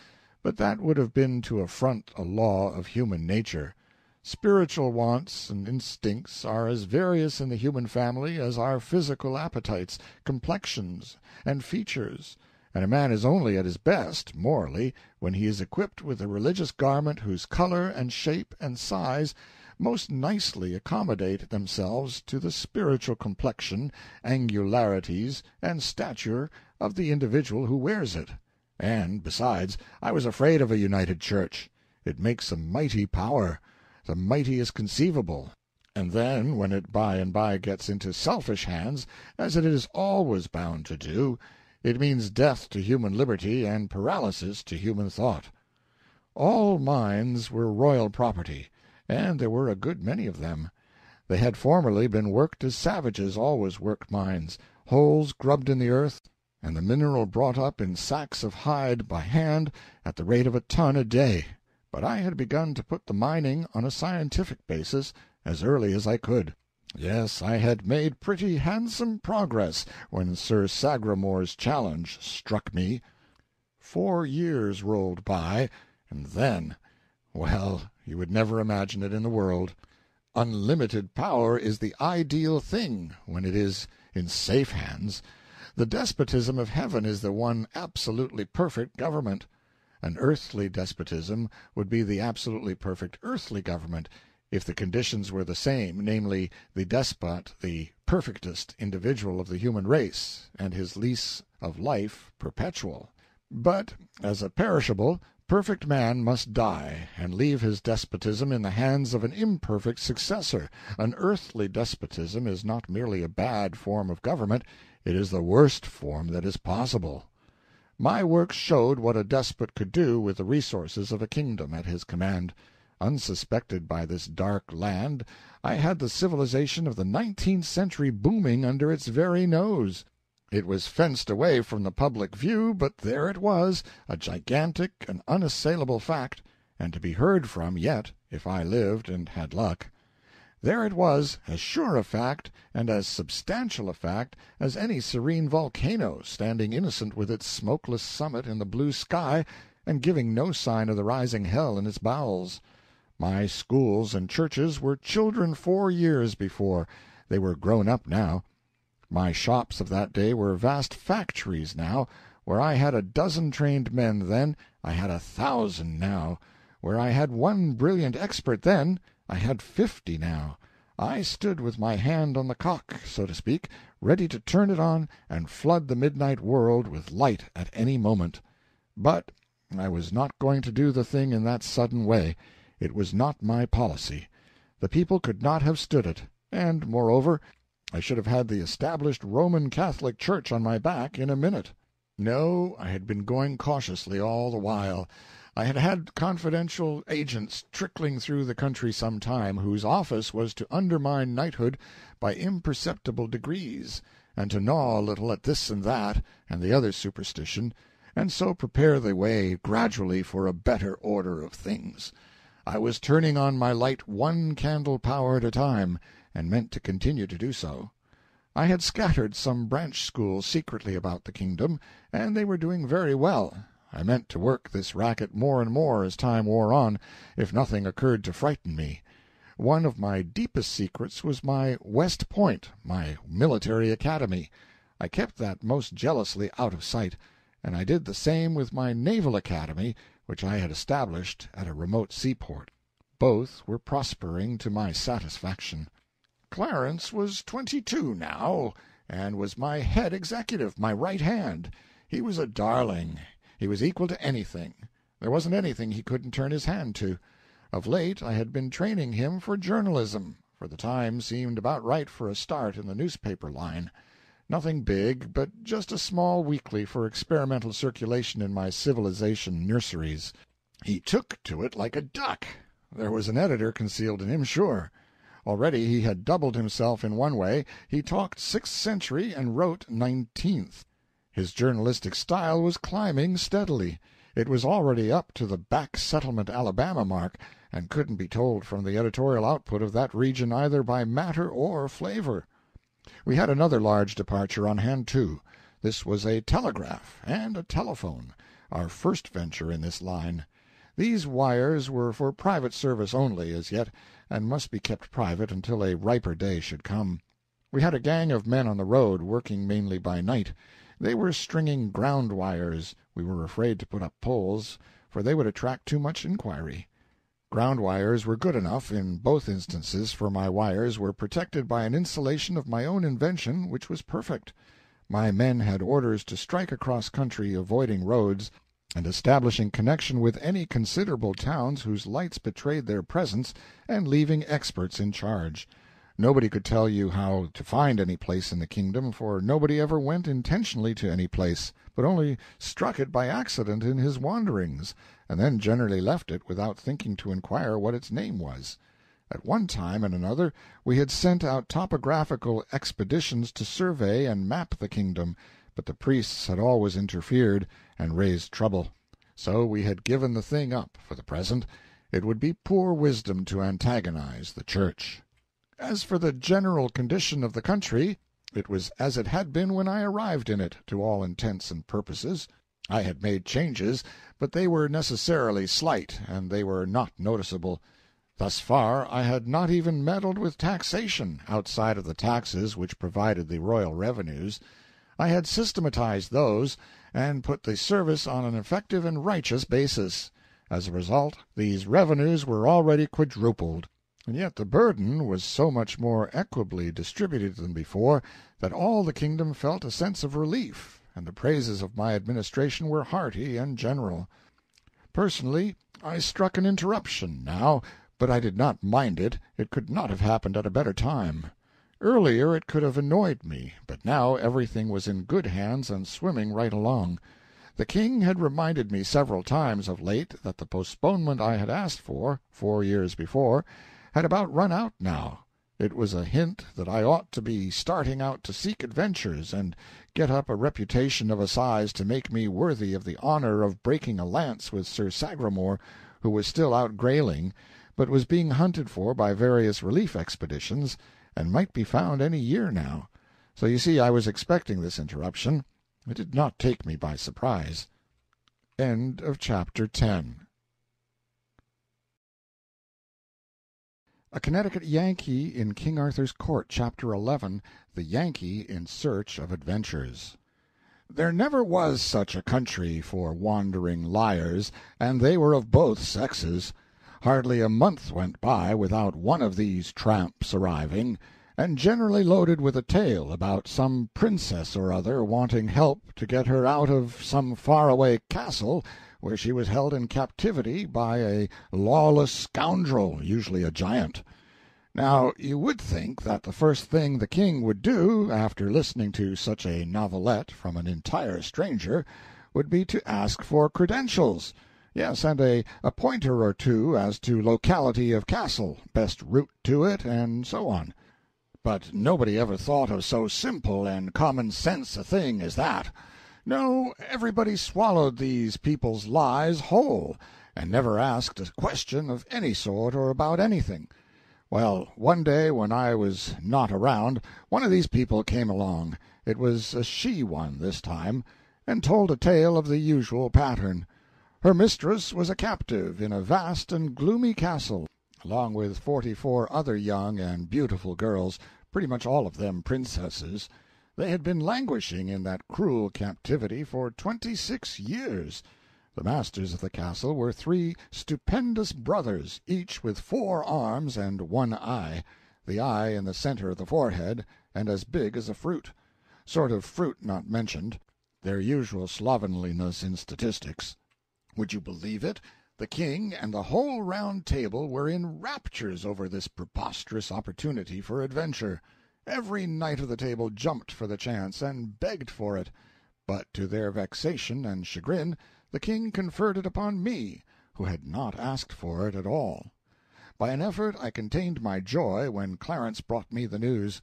but that would have been to affront a law of human nature. Spiritual wants and instincts are as various in the human family as are physical appetites, complexions, and features, and a man is only at his best, morally, when he is equipped with a religious garment whose color and shape and size most nicely accommodate themselves to the spiritual complexion, angularities, and stature of the individual who wears it. And, besides, I was afraid of a united church. It makes a mighty power, the mightiest conceivable, and then when it by and by gets into selfish hands, as it is always bound to do, it means death to human liberty and paralysis to human thought. All mines were royal property, and there were a good many of them. They had formerly been worked as savages always worked mines, holes grubbed in the earth, and the mineral brought up in sacks of hide by hand at the rate of a ton a day. But I had begun to put the mining on a scientific basis as early as I could. Yes, I had made pretty handsome progress when Sir Sagramore's challenge struck me. 4 years rolled by, and then, well, you would never imagine it in the world. Unlimited power is the ideal thing when it is in safe hands. The despotism of heaven is the one absolutely perfect government. An earthly despotism would be the absolutely perfect earthly government, if the conditions were the same, namely, the despot the perfectest individual of the human race, and his lease of life perpetual. But, as a perishable, perfect man must die, and leave his despotism in the hands of an imperfect successor. An earthly despotism is not merely a bad form of government, it is the worst form that is possible. My works showed what a despot could do with the resources of a kingdom at his command. Unsuspected by this dark land, I had the civilization of the 19th century booming under its very nose. It was fenced away from the public view, but there it was, a gigantic and unassailable fact, and to be heard from yet, if I lived and had luck. There it was, as sure a fact, and as substantial a fact, as any serene volcano, standing innocent with its smokeless summit in the blue sky, and giving no sign of the rising hell in its bowels. My schools and churches were children 4 years before, they were grown up now. My shops of that day were vast factories now. Where I had 12 trained men then, I had 1,000 now. Where I had 1 brilliant expert then, I had 50 now. I stood with my hand on the cock, so to speak, ready to turn it on and flood the midnight world with light at any moment. But I was not going to do the thing in that sudden way. It was not my policy. The people could not have stood it, and, moreover, I should have had the established Roman Catholic Church on my back in a minute. No, I had been going cautiously all the while. I had had confidential agents trickling through the country some time, whose office was to undermine knighthood by imperceptible degrees, and to gnaw a little at this and that and the other superstition, and so prepare the way gradually for a better order of things. I was turning on my light 1 candle power at a time, and meant to continue to do so. I had scattered some branch schools secretly about the kingdom, and they were doing very well. I meant to work this racket more and more as time wore on, if nothing occurred to frighten me. One of my deepest secrets was my West Point, my military academy. I kept that most jealously out of sight, and I did the same with my naval academy, which I had established at a remote seaport. Both were prospering to my satisfaction. Clarence was 22 now, and was my head executive, my right hand. He was a darling. He was equal to anything. There wasn't anything he couldn't turn his hand to. Of late I had been training him for journalism, for the time seemed about right for a start in the newspaper line. Nothing big, but just a small weekly for experimental circulation in my civilization nurseries. He took to it like a duck. There was an editor concealed in him, sure. Already he had doubled himself in one way: he talked 6th century and wrote 19th. His journalistic style was climbing steadily. It was already up to the back settlement Alabama mark, and couldn't be told from the editorial output of that region either by matter or flavor. We had another large departure on hand, too. This was a telegraph and a telephone, our first venture in this line. These wires were for private service only, as yet, and must be kept private until a riper day should come. We had a gang of men on the road, working mainly by night. They were stringing ground wires. We were afraid to put up poles, for they would attract too much inquiry. Ground wires were good enough in both instances, for my wires were protected by an insulation of my own invention which was perfect. My men had orders to strike across country, avoiding roads, and establishing connection with any considerable towns whose lights betrayed their presence, and leaving experts in charge. Nobody could tell you how to find any place in the kingdom, for nobody ever went intentionally to any place, but only struck it by accident in his wanderings, and then generally left it without thinking to inquire what its name was. At one time and another we had sent out topographical expeditions to survey and map the kingdom, but the priests had always interfered and raised trouble. So we had given the thing up for the present. It would be poor wisdom to antagonize the Church. As for the general condition of the country, it was as it had been when I arrived in it, to all intents and purposes. I had made changes, but they were necessarily slight, and they were not noticeable. Thus far I had not even meddled with taxation, outside of the taxes which provided the royal revenues. I had systematized those, and put the service on an effective and righteous basis. As a result, these revenues were already quadrupled. And yet the burden was so much more equably distributed than before that all the kingdom felt a sense of relief, and the praises of my administration were hearty and general. Personally, I struck an interruption now, but I did not mind it. It could not have happened at a better time. Earlier it could have annoyed me, but now everything was in good hands and swimming right along. The king had reminded me several times of late that the postponement I had asked for, 4 years before, had about run out now. It was a hint that I ought to be starting out to seek adventures, and get up a reputation of a size to make me worthy of the honor of breaking a lance with Sir Sagramor, who was still out grailing, but was being hunted for by various relief expeditions, and might be found any year now. So you see I was expecting this interruption. It did not take me by surprise. End of chapter 10. A Connecticut Yankee in King Arthur's Court, Chapter 11, The Yankee in Search of Adventures. There never was such a country for wandering liars, and they were of both sexes. Hardly a month went by without one of these tramps arriving, and generally loaded with a tale about some princess or other wanting help to get her out of some far-away castle where she was held in captivity by a lawless scoundrel, usually a giant. Now you would think that the first thing the king would do, after listening to such a novelette from an entire stranger, would be to ask for credentials. Yes, and a pointer or two as to locality of castle, best route to it, and so on. But nobody ever thought of so simple and common-sense a thing as that. No, everybody swallowed these people's lies whole, and never asked a question of any sort or about anything. Well, one day when I was not around, one of these people came along. It was a she one this time, and told a tale of the usual pattern. Her mistress was a captive in a vast and gloomy castle, along with 44 other young and beautiful girls, pretty much all of them princesses. They had been languishing in that cruel captivity for 26 years. The masters of the castle were 3 stupendous brothers, each with 4 arms and 1 eye, the eye in the center of the forehead, and as big as a fruit. Sort of fruit not mentioned, their usual slovenliness in statistics. Would you believe it? The king and the whole Round Table were in raptures over this preposterous opportunity for adventure. Every knight of the Table jumped for the chance, and begged for it. But to their vexation and chagrin, the king conferred it upon me, who had not asked for it at all. By an effort I contained my joy when Clarence brought me the news.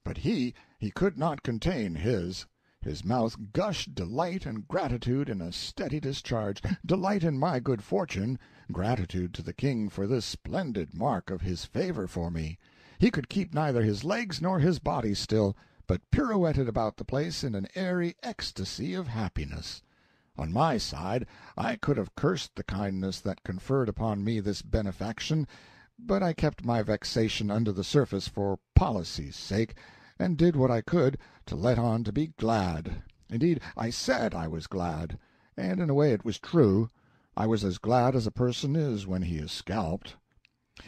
But he could not contain his. His mouth gushed delight and gratitude in a steady discharge, delight in my good fortune, gratitude to the King for this splendid mark of his favor for me. He could keep neither his legs nor his body still, but pirouetted about the place in an airy ecstasy of happiness. On my side, I could have cursed the kindness that conferred upon me this benefaction, but I kept my vexation under the surface for policy's sake, and did what I could to let on to be glad. Indeed, I said I was glad, and in a way it was true. I was as glad as a person is when he is scalped.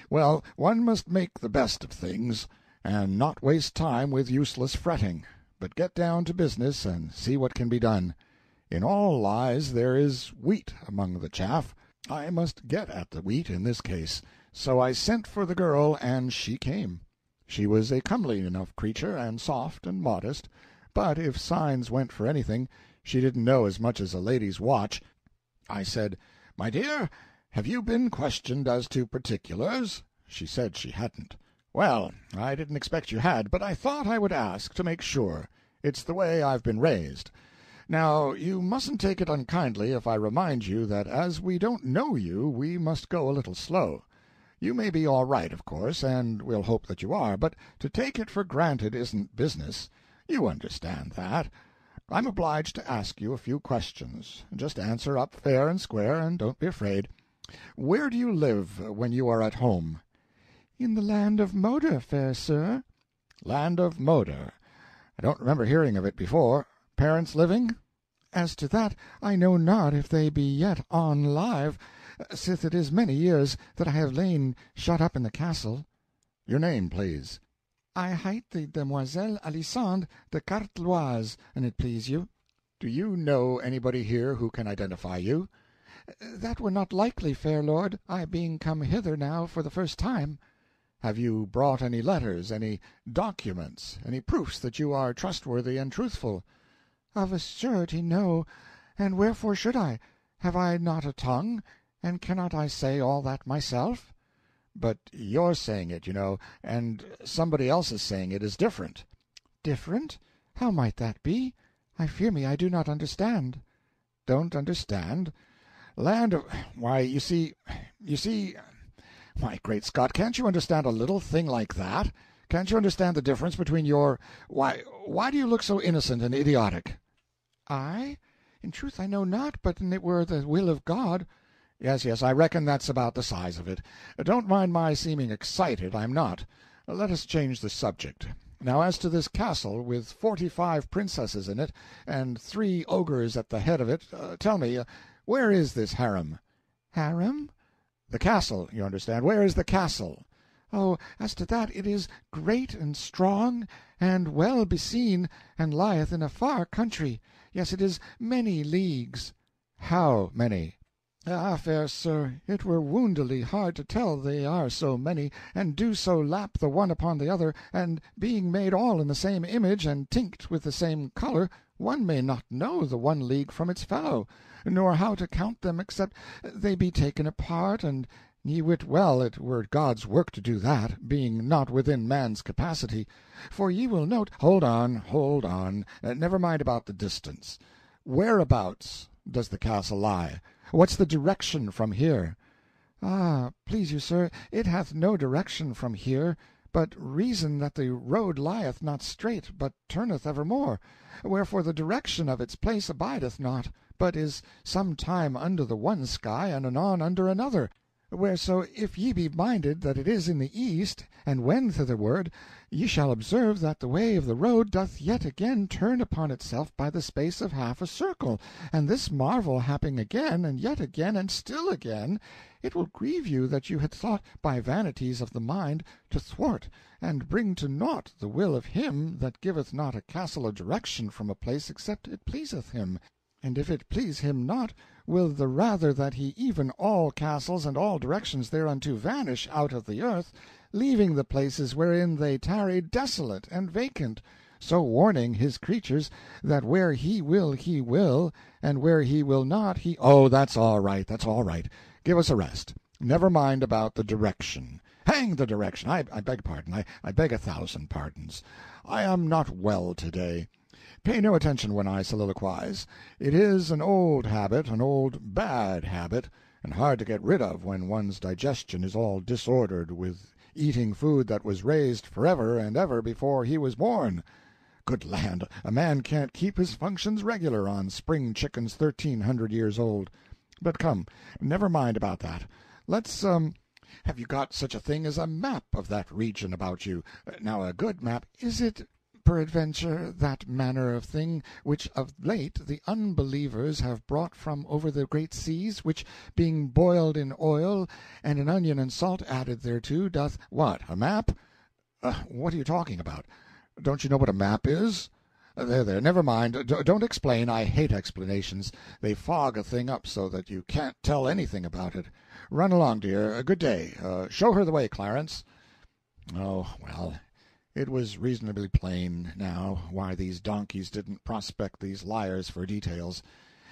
Well, one must make the best of things, and not waste time with useless fretting, but get down to business and see what can be done. In all lies there is wheat among the chaff. I must get at the wheat in this case. So I sent for the girl, and she came. She was a comely enough creature, and soft and modest, but if signs went for anything, she didn't know as much as a lady's watch. I said, "My dear, have you been questioned as to particulars?" She said she hadn't. "Well, I didn't expect you had, but I thought I would ask, to make sure. It's the way I've been raised. Now, you mustn't take it unkindly if I remind you that as we don't know you, we must go a little slow. You may be all right, of course, and we'll hope that you are, but to take it for granted isn't business. You understand that. I'm obliged to ask you a few questions. Just answer up fair and square, and don't be afraid. Where do you live when you are at home?" "In the land of Moder, fair sir." "Land of Moder. I don't remember hearing of it before. Parents living?" "As to that, I know not if they be yet on live, sith it is many years that I have lain shut up in the castle." "Your name, please." "I hight the Demoiselle Alisande de Carteloise, an it please you." "Do you know anybody here who can identify you?" "That were not likely, fair lord, I being come hither now for the first time." "Have you brought any letters, any documents, any proofs that you are trustworthy and truthful?" "Of a surety, no. And wherefore should I? Have I not a tongue, and cannot I say all that myself?" "But you're saying it, you know, and somebody else is saying it is different." "Different? How might that be? I fear me I do not understand." "Don't understand? Land of why, you see, my great Scott, can't you understand a little thing like that? Can't you understand the difference between your why do you look so innocent and idiotic?" "I? In truth I know not, but an it were the will of God." Yes, I reckon that's about the size of it. Don't mind my seeming excited, I'm not. Let us change the subject. Now as to this castle, with 45 princesses in it, and 3 ogres at the head of it, tell me, where is this harem?" "Harem?" "The castle, you understand. Where is the castle?" "Oh, as to that, it is great and strong, and well beseen, and lieth in a far country. Yes, it is many leagues." "How many?" "Ah, fair sir, it were woundily hard to tell, they are so many, and do so lap the one upon the other, and being made all in the same image, and tinct with the same colour, one may not know the one league from its fellow, nor how to count them except they be taken apart, and ye wit well it were God's work to do that, being not within man's capacity. For ye will note—" "Hold on, never mind about the distance. Whereabouts does the castle lie? What's the direction from here?" "Ah, please you, sir, it hath no direction from here, but reason that the road lieth not straight, but turneth evermore, wherefore the direction of its place abideth not, but is some time under the one sky, and anon under another. Whereso if ye be minded that it is in the east, and wend thitherward, ye shall observe that the way of the road doth yet again turn upon itself by the space of half a circle, and this marvel happing again, and yet again, and still again, it will grieve you that you had thought by vanities of the mind to thwart and bring to naught the will of him that giveth not a castle a direction from a place except it pleaseth him, and if it please him not, will the rather that he even all castles and all directions thereunto vanish out of the earth, leaving the places wherein they tarry desolate and vacant, so warning his creatures that where he will, and where he will not he—" "Oh, that's all right. Give us a rest. Never mind about the direction. Hang the direction! I beg pardon. I beg 1,000 pardons. I am not well to-day. Pay no attention when I soliloquize. It is an old habit, an old bad habit, and hard to get rid of when one's digestion is all disordered with eating food that was raised forever and ever before he was born. Good land, a man can't keep his functions regular on spring chickens 1,300 years old. But come, never mind about that. Let's, have you got such a thing as a map of that region about you? Now, a good map— Is it peradventure that manner of thing which of late the unbelievers have brought from over the great seas, which, being boiled in oil, and an onion and salt added thereto, doth— What, a map? What are you talking about? Don't you know what a map is? There, never mind. Don't explain. I hate explanations. They fog a thing up so that you can't tell anything about it. Run along, dear. Good day. Show her the way, Clarence. Oh, well, it was reasonably plain, now, why these donkeys didn't prospect these liars for details.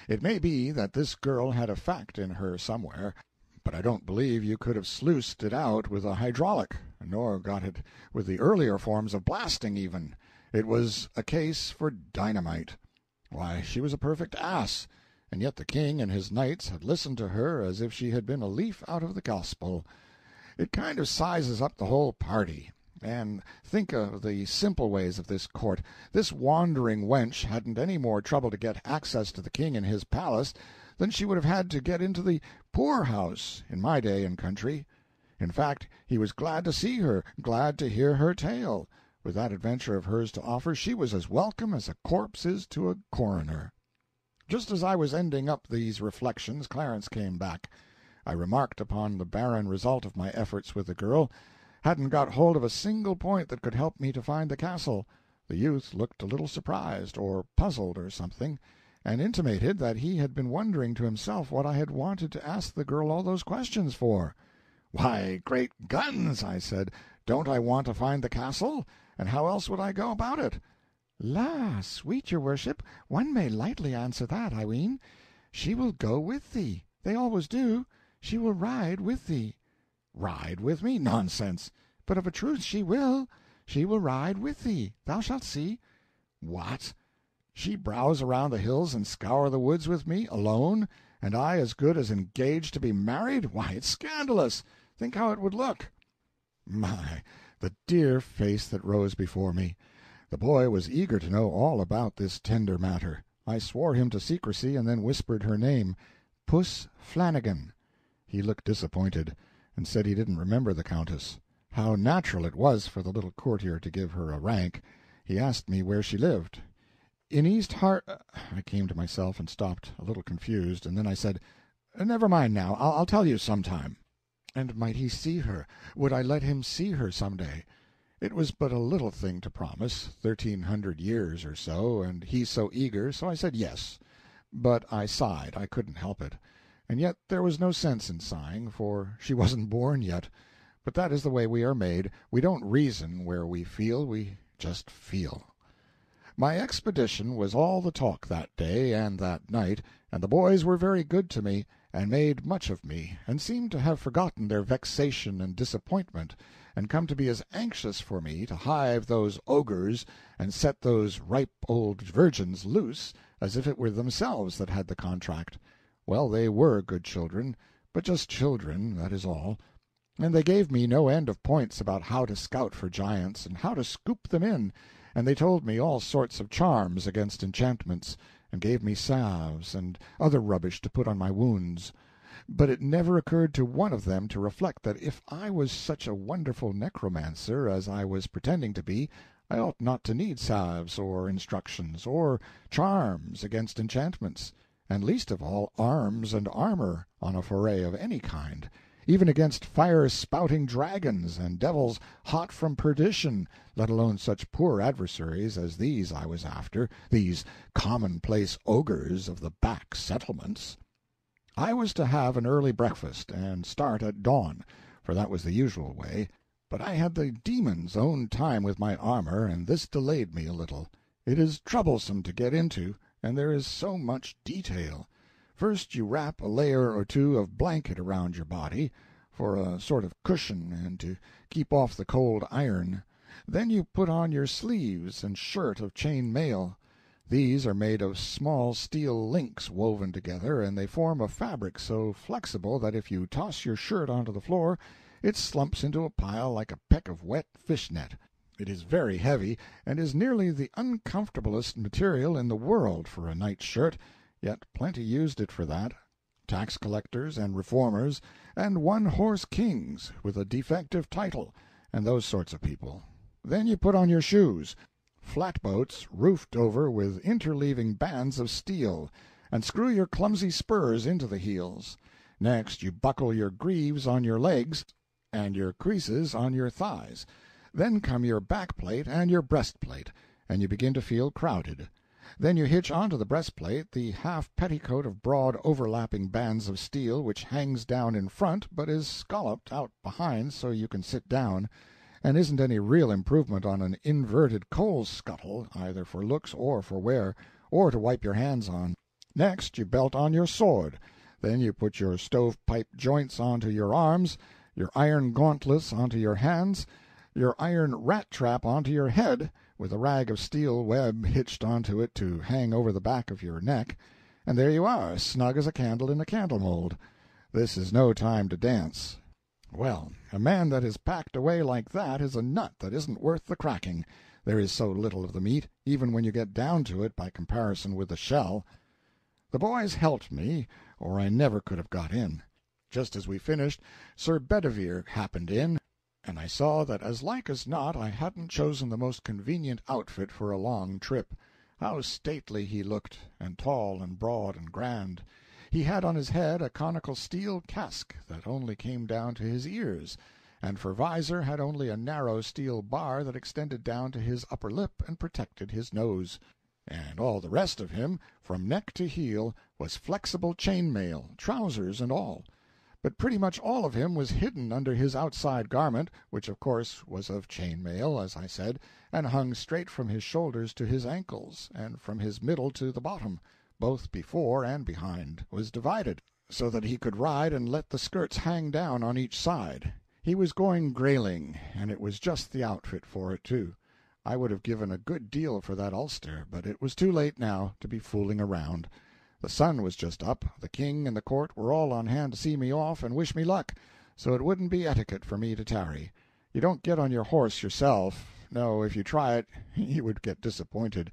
It may be that this girl had a fact in her somewhere, but I don't believe you could have sluiced it out with a hydraulic, nor got it with the earlier forms of blasting, even. It was a case for dynamite. Why, she was a perfect ass, and yet the king and his knights had listened to her as if she had been a leaf out of the gospel. It kind of sizes up the whole party. And think of the simple ways of this court. This wandering wench hadn't any more trouble to get access to the king in his palace than she would have had to get into the poor-house in my day and country. In fact, he was glad to see her, glad to hear her tale. With that adventure of hers to offer, she was as welcome as a corpse is to a coroner. Just as I was ending up these reflections, Clarence came back. I remarked upon the barren result of my efforts with the girl. Hadn't got hold of a single point that could help me to find the castle. The youth looked a little surprised, or puzzled, or something, and intimated that he had been wondering to himself what I had wanted to ask the girl all those questions for. "Why, great guns," I said, "don't I want to find the castle? And how else would I go about it?" "La, sweet your worship, one may lightly answer that, I ween. She will go with thee. They always do. She will ride with thee." "Ride with me? Nonsense!" "But of a truth she will. She will ride with thee. Thou shalt see." "What? She browse around the hills and scour the woods with me, alone, and I as good as engaged to be married? Why, it's scandalous! Think how it would look." My, the dear face that rose before me! The boy was eager to know all about this tender matter. I swore him to secrecy, and then whispered her name— Puss Flanagan. He looked disappointed, and said he didn't remember the Countess. How natural it was for the little courtier to give her a rank. He asked me where she lived. "In East Hart—" I came to myself and stopped, a little confused, and then I said, "Never mind now, I'll tell you sometime." And might he see her? Would I let him see her some day? It was but a little thing to promise, 1,300 years or so, and he so eager, so I said yes. But I sighed, I couldn't help it. And yet there was no sense in sighing, for she wasn't born yet. But that is the way we are made. We don't reason where we feel, we just feel. My expedition was all the talk that day and that night, and the boys were very good to me, and made much of me, and seemed to have forgotten their vexation and disappointment, and come to be as anxious for me to hive those ogres and set those ripe old virgins loose as if it were themselves that had the contract. Well, they were good children, but just children, that is all. And they gave me no end of points about how to scout for giants, and how to scoop them in, and they told me all sorts of charms against enchantments, and gave me salves and other rubbish to put on my wounds. But it never occurred to one of them to reflect that if I was such a wonderful necromancer as I was pretending to be, I ought not to need salves or instructions or charms against enchantments, and least of all arms and armor on a foray of any kind, even against fire-spouting dragons and devils hot from perdition, let alone such poor adversaries as these I was after, these commonplace ogres of the back settlements. I was to have an early breakfast, and start at dawn, for that was the usual way, but I had the demon's own time with my armor, and this delayed me a little. It is troublesome to get into, and there is so much detail. First you wrap a layer or two of blanket around your body, for a sort of cushion and to keep off the cold iron. Then you put on your sleeves and shirt of chain mail. These are made of small steel links woven together, and they form a fabric so flexible that if you toss your shirt onto the floor it slumps into a pile like a peck of wet fish-net. It is very heavy, and is nearly the uncomfortablest material in the world for a night-shirt, yet plenty used it for that. Tax collectors and reformers, and one-horse kings with a defective title, and those sorts of people. Then you put on your shoes, flatboats roofed over with interleaving bands of steel, and screw your clumsy spurs into the heels. Next you buckle your greaves on your legs, and your creases on your thighs. Then come your backplate and your breastplate, and you begin to feel crowded. Then you hitch onto the breastplate the half-petticoat of broad overlapping bands of steel which hangs down in front but is scalloped out behind so you can sit down, and isn't any real improvement on an inverted coal-scuttle, either for looks or for wear, or to wipe your hands on. Next you belt on your sword. Then you put your stovepipe joints onto your arms, your iron gauntlets onto your hands, your iron rat-trap onto your head, with a rag of steel web hitched onto it to hang over the back of your neck, and there you are, snug as a candle in a candle-mold. This is no time to dance. Well, a man that is packed away like that is a nut that isn't worth the cracking. There is so little of the meat, even when you get down to it by comparison with the shell. The boys helped me, or I never could have got in. Just as we finished, Sir Bedivere happened in, and I saw that as like as not I hadn't chosen the most convenient outfit for a long trip. How stately he looked, and tall and broad and grand. He had on his head a conical steel casque that only came down to his ears, and for visor had only a narrow steel bar that extended down to his upper lip and protected his nose. And all the rest of him, from neck to heel, was flexible chain mail, trousers and all. But pretty much all of him was hidden under his outside garment, which of course was of chain mail, as I said, and hung straight from his shoulders to his ankles, and from his middle to the bottom, both before and behind, was divided, so that he could ride and let the skirts hang down on each side. He was going grailing, and it was just the outfit for it, too. I would have given a good deal for that ulster, but it was too late now to be fooling around. The sun was just up, the king and the court were all on hand to see me off and wish me luck, so it wouldn't be etiquette for me to tarry. You don't get on your horse yourself. No, if you try it, you would get disappointed.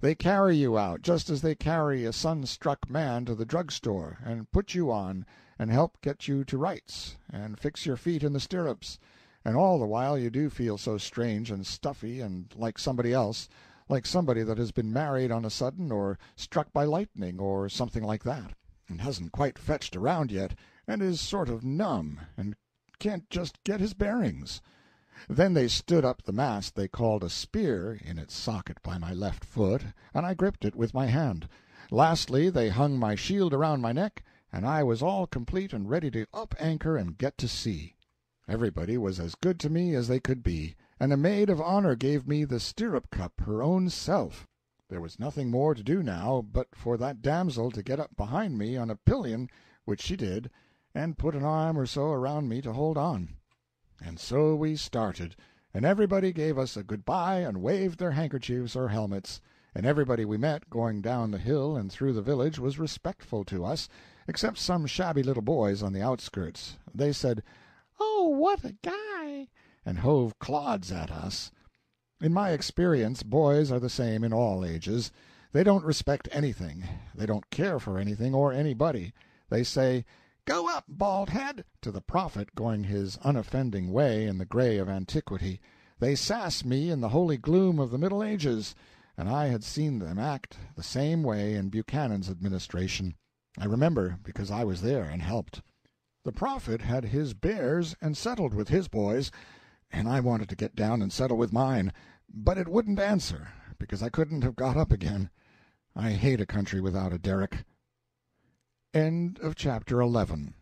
They carry you out, just as they carry a sun-struck man to the drug-store, and put you on, and help get you to rights, and fix your feet in the stirrups, and all the while you do feel so strange and stuffy and like somebody else, like somebody that has been married on a sudden, or struck by lightning, or something like that, and hasn't quite fetched around yet, and is sort of numb, and can't just get his bearings. Then they stood up the mast they called a spear in its socket by my left foot, and I gripped it with my hand. Lastly they hung my shield around my neck, and I was all complete and ready to up anchor and get to sea. Everybody was as good to me as they could be, and a maid of honor gave me the stirrup-cup her own self. There was nothing more to do now but for that damsel to get up behind me on a pillion, which she did, and put an arm or so around me to hold on. And so we started, and everybody gave us a good-bye and waved their handkerchiefs or helmets, and everybody we met going down the hill and through the village was respectful to us, except some shabby little boys on the outskirts. They said, "Oh, what a guy!" and hove clods at us. In my experience, boys are the same in all ages. They don't respect anything. They don't care for anything or anybody. They say, "Go up, bald head," to the prophet going his unoffending way in the gray of antiquity. They sass me in the holy gloom of the Middle Ages, and I had seen them act the same way in Buchanan's administration. I remember, because I was there and helped. The prophet had his bears and settled with his boys, and I wanted to get down and settle with mine, but it wouldn't answer, because I couldn't have got up again. I hate a country without a derrick. End of chapter 11.